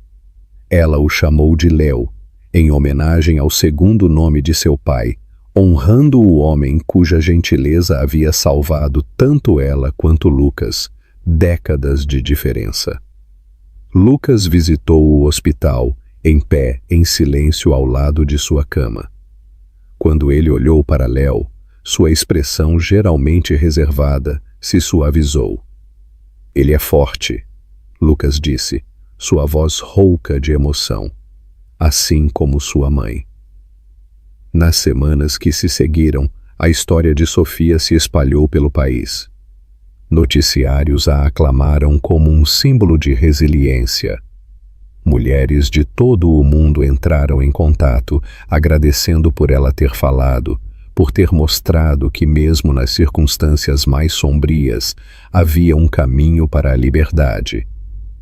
Speaker 1: Ela o chamou de Léo, em homenagem ao segundo nome de seu pai, honrando o homem cuja gentileza havia salvado tanto ela quanto Lucas, décadas de diferença. Lucas visitou o hospital, em pé, em silêncio ao lado de sua cama. Quando ele olhou para Léo, sua expressão geralmente reservada se suavizou. Ele é forte, Lucas disse, sua voz rouca de emoção, assim como sua mãe. Nas semanas que se seguiram, a história de Sofia se espalhou pelo país. Noticiários a aclamaram como um símbolo de resiliência. Mulheres de todo o mundo entraram em contato, agradecendo por ela ter falado, por ter mostrado que mesmo nas circunstâncias mais sombrias, havia um caminho para a liberdade.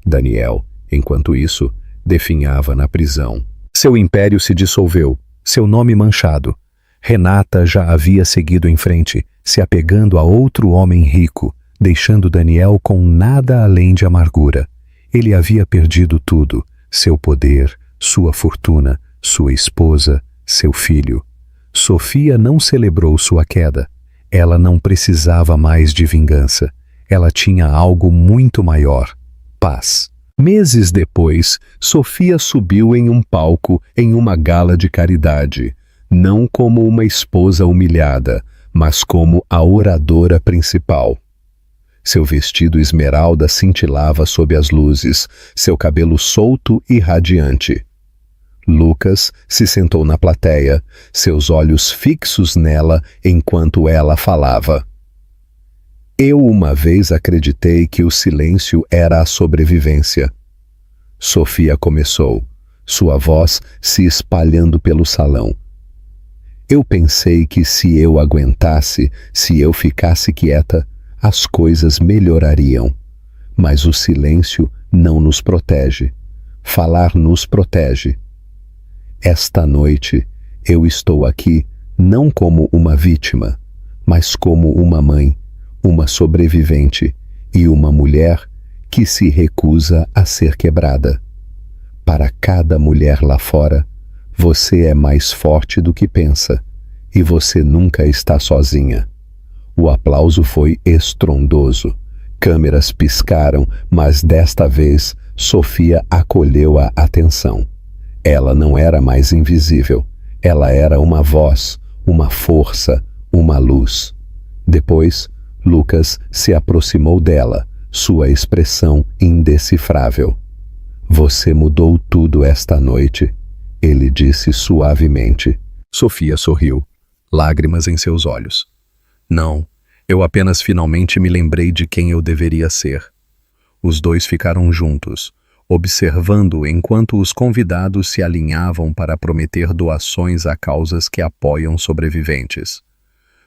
Speaker 1: Daniel, enquanto isso, definhava na prisão. Seu império se dissolveu, seu nome manchado. Renata já havia seguido em frente, se apegando a outro homem rico, deixando Daniel com nada além de amargura. Ele havia perdido tudo, seu poder, sua fortuna, sua esposa, seu filho. Sofia não celebrou sua queda. Ela não precisava mais de vingança. Ela tinha algo muito maior: paz. Meses depois, Sofia subiu em um palco em uma gala de caridade, não como uma esposa humilhada, mas como a oradora principal. Seu vestido esmeralda cintilava sob as luzes, seu cabelo solto e radiante. Lucas se sentou na plateia, seus olhos fixos nela enquanto ela falava. Eu uma vez acreditei que o silêncio era a sobrevivência. Sofia começou, sua voz se espalhando pelo salão. Eu pensei que se eu aguentasse, se eu ficasse quieta, as coisas melhorariam. Mas o silêncio não nos protege. Falar nos protege. Esta noite eu estou aqui não como uma vítima, mas como uma mãe, uma sobrevivente e uma mulher que se recusa a ser quebrada. Para cada mulher lá fora, você é mais forte do que pensa e você nunca está sozinha. O aplauso foi estrondoso. Câmeras piscaram, mas desta vez Sofia acolheu a atenção. Ela não era mais invisível. Ela era uma voz, uma força, uma luz. Depois, Lucas se aproximou dela, sua expressão indecifrável. Você mudou tudo esta noite, ele disse suavemente. Sofia sorriu, lágrimas em seus olhos. Não, eu apenas finalmente me lembrei de quem eu deveria ser. Os dois ficaram juntos, observando enquanto os convidados se alinhavam para prometer doações a causas que apoiam sobreviventes.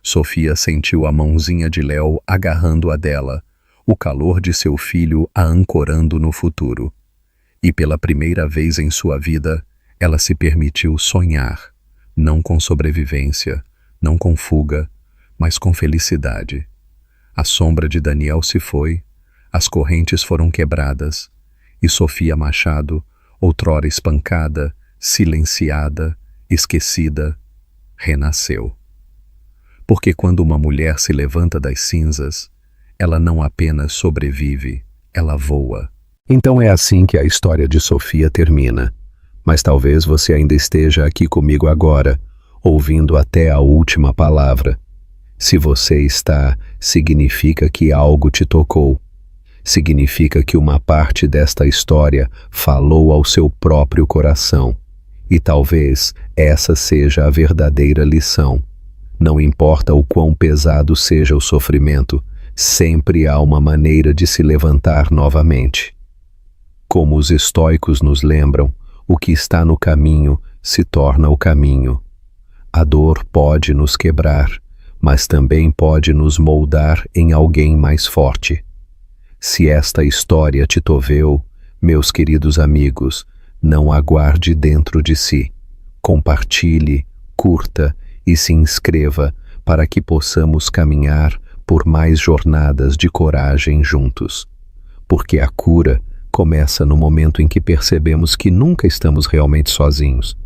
Speaker 1: Sofia sentiu a mãozinha de Léo agarrando a dela, o calor de seu filho a ancorando no futuro. E pela primeira vez em sua vida, ela se permitiu sonhar, não com sobrevivência, não com fuga, mas com felicidade. A sombra de Daniel se foi, as correntes foram quebradas, e Sofia Machado, outrora espancada, silenciada, esquecida, renasceu. Porque quando uma mulher se levanta das cinzas, ela não apenas sobrevive, ela voa. Então é assim que a história de Sofia termina. Mas talvez você ainda esteja aqui comigo agora, ouvindo até a última palavra. Se você está, significa que algo te tocou. Significa que uma parte desta história falou ao seu próprio coração. E talvez essa seja a verdadeira lição. Não importa o quão pesado seja o sofrimento, sempre há uma maneira de se levantar novamente. Como os estoicos nos lembram, o que está no caminho se torna o caminho. A dor pode nos quebrar, mas também pode nos moldar em alguém mais forte. Se esta história te toveu, meus queridos amigos, não aguarde dentro de si. Compartilhe, curta e se inscreva para que possamos caminhar por mais jornadas de coragem juntos. Porque a cura começa no momento em que percebemos que nunca estamos realmente sozinhos.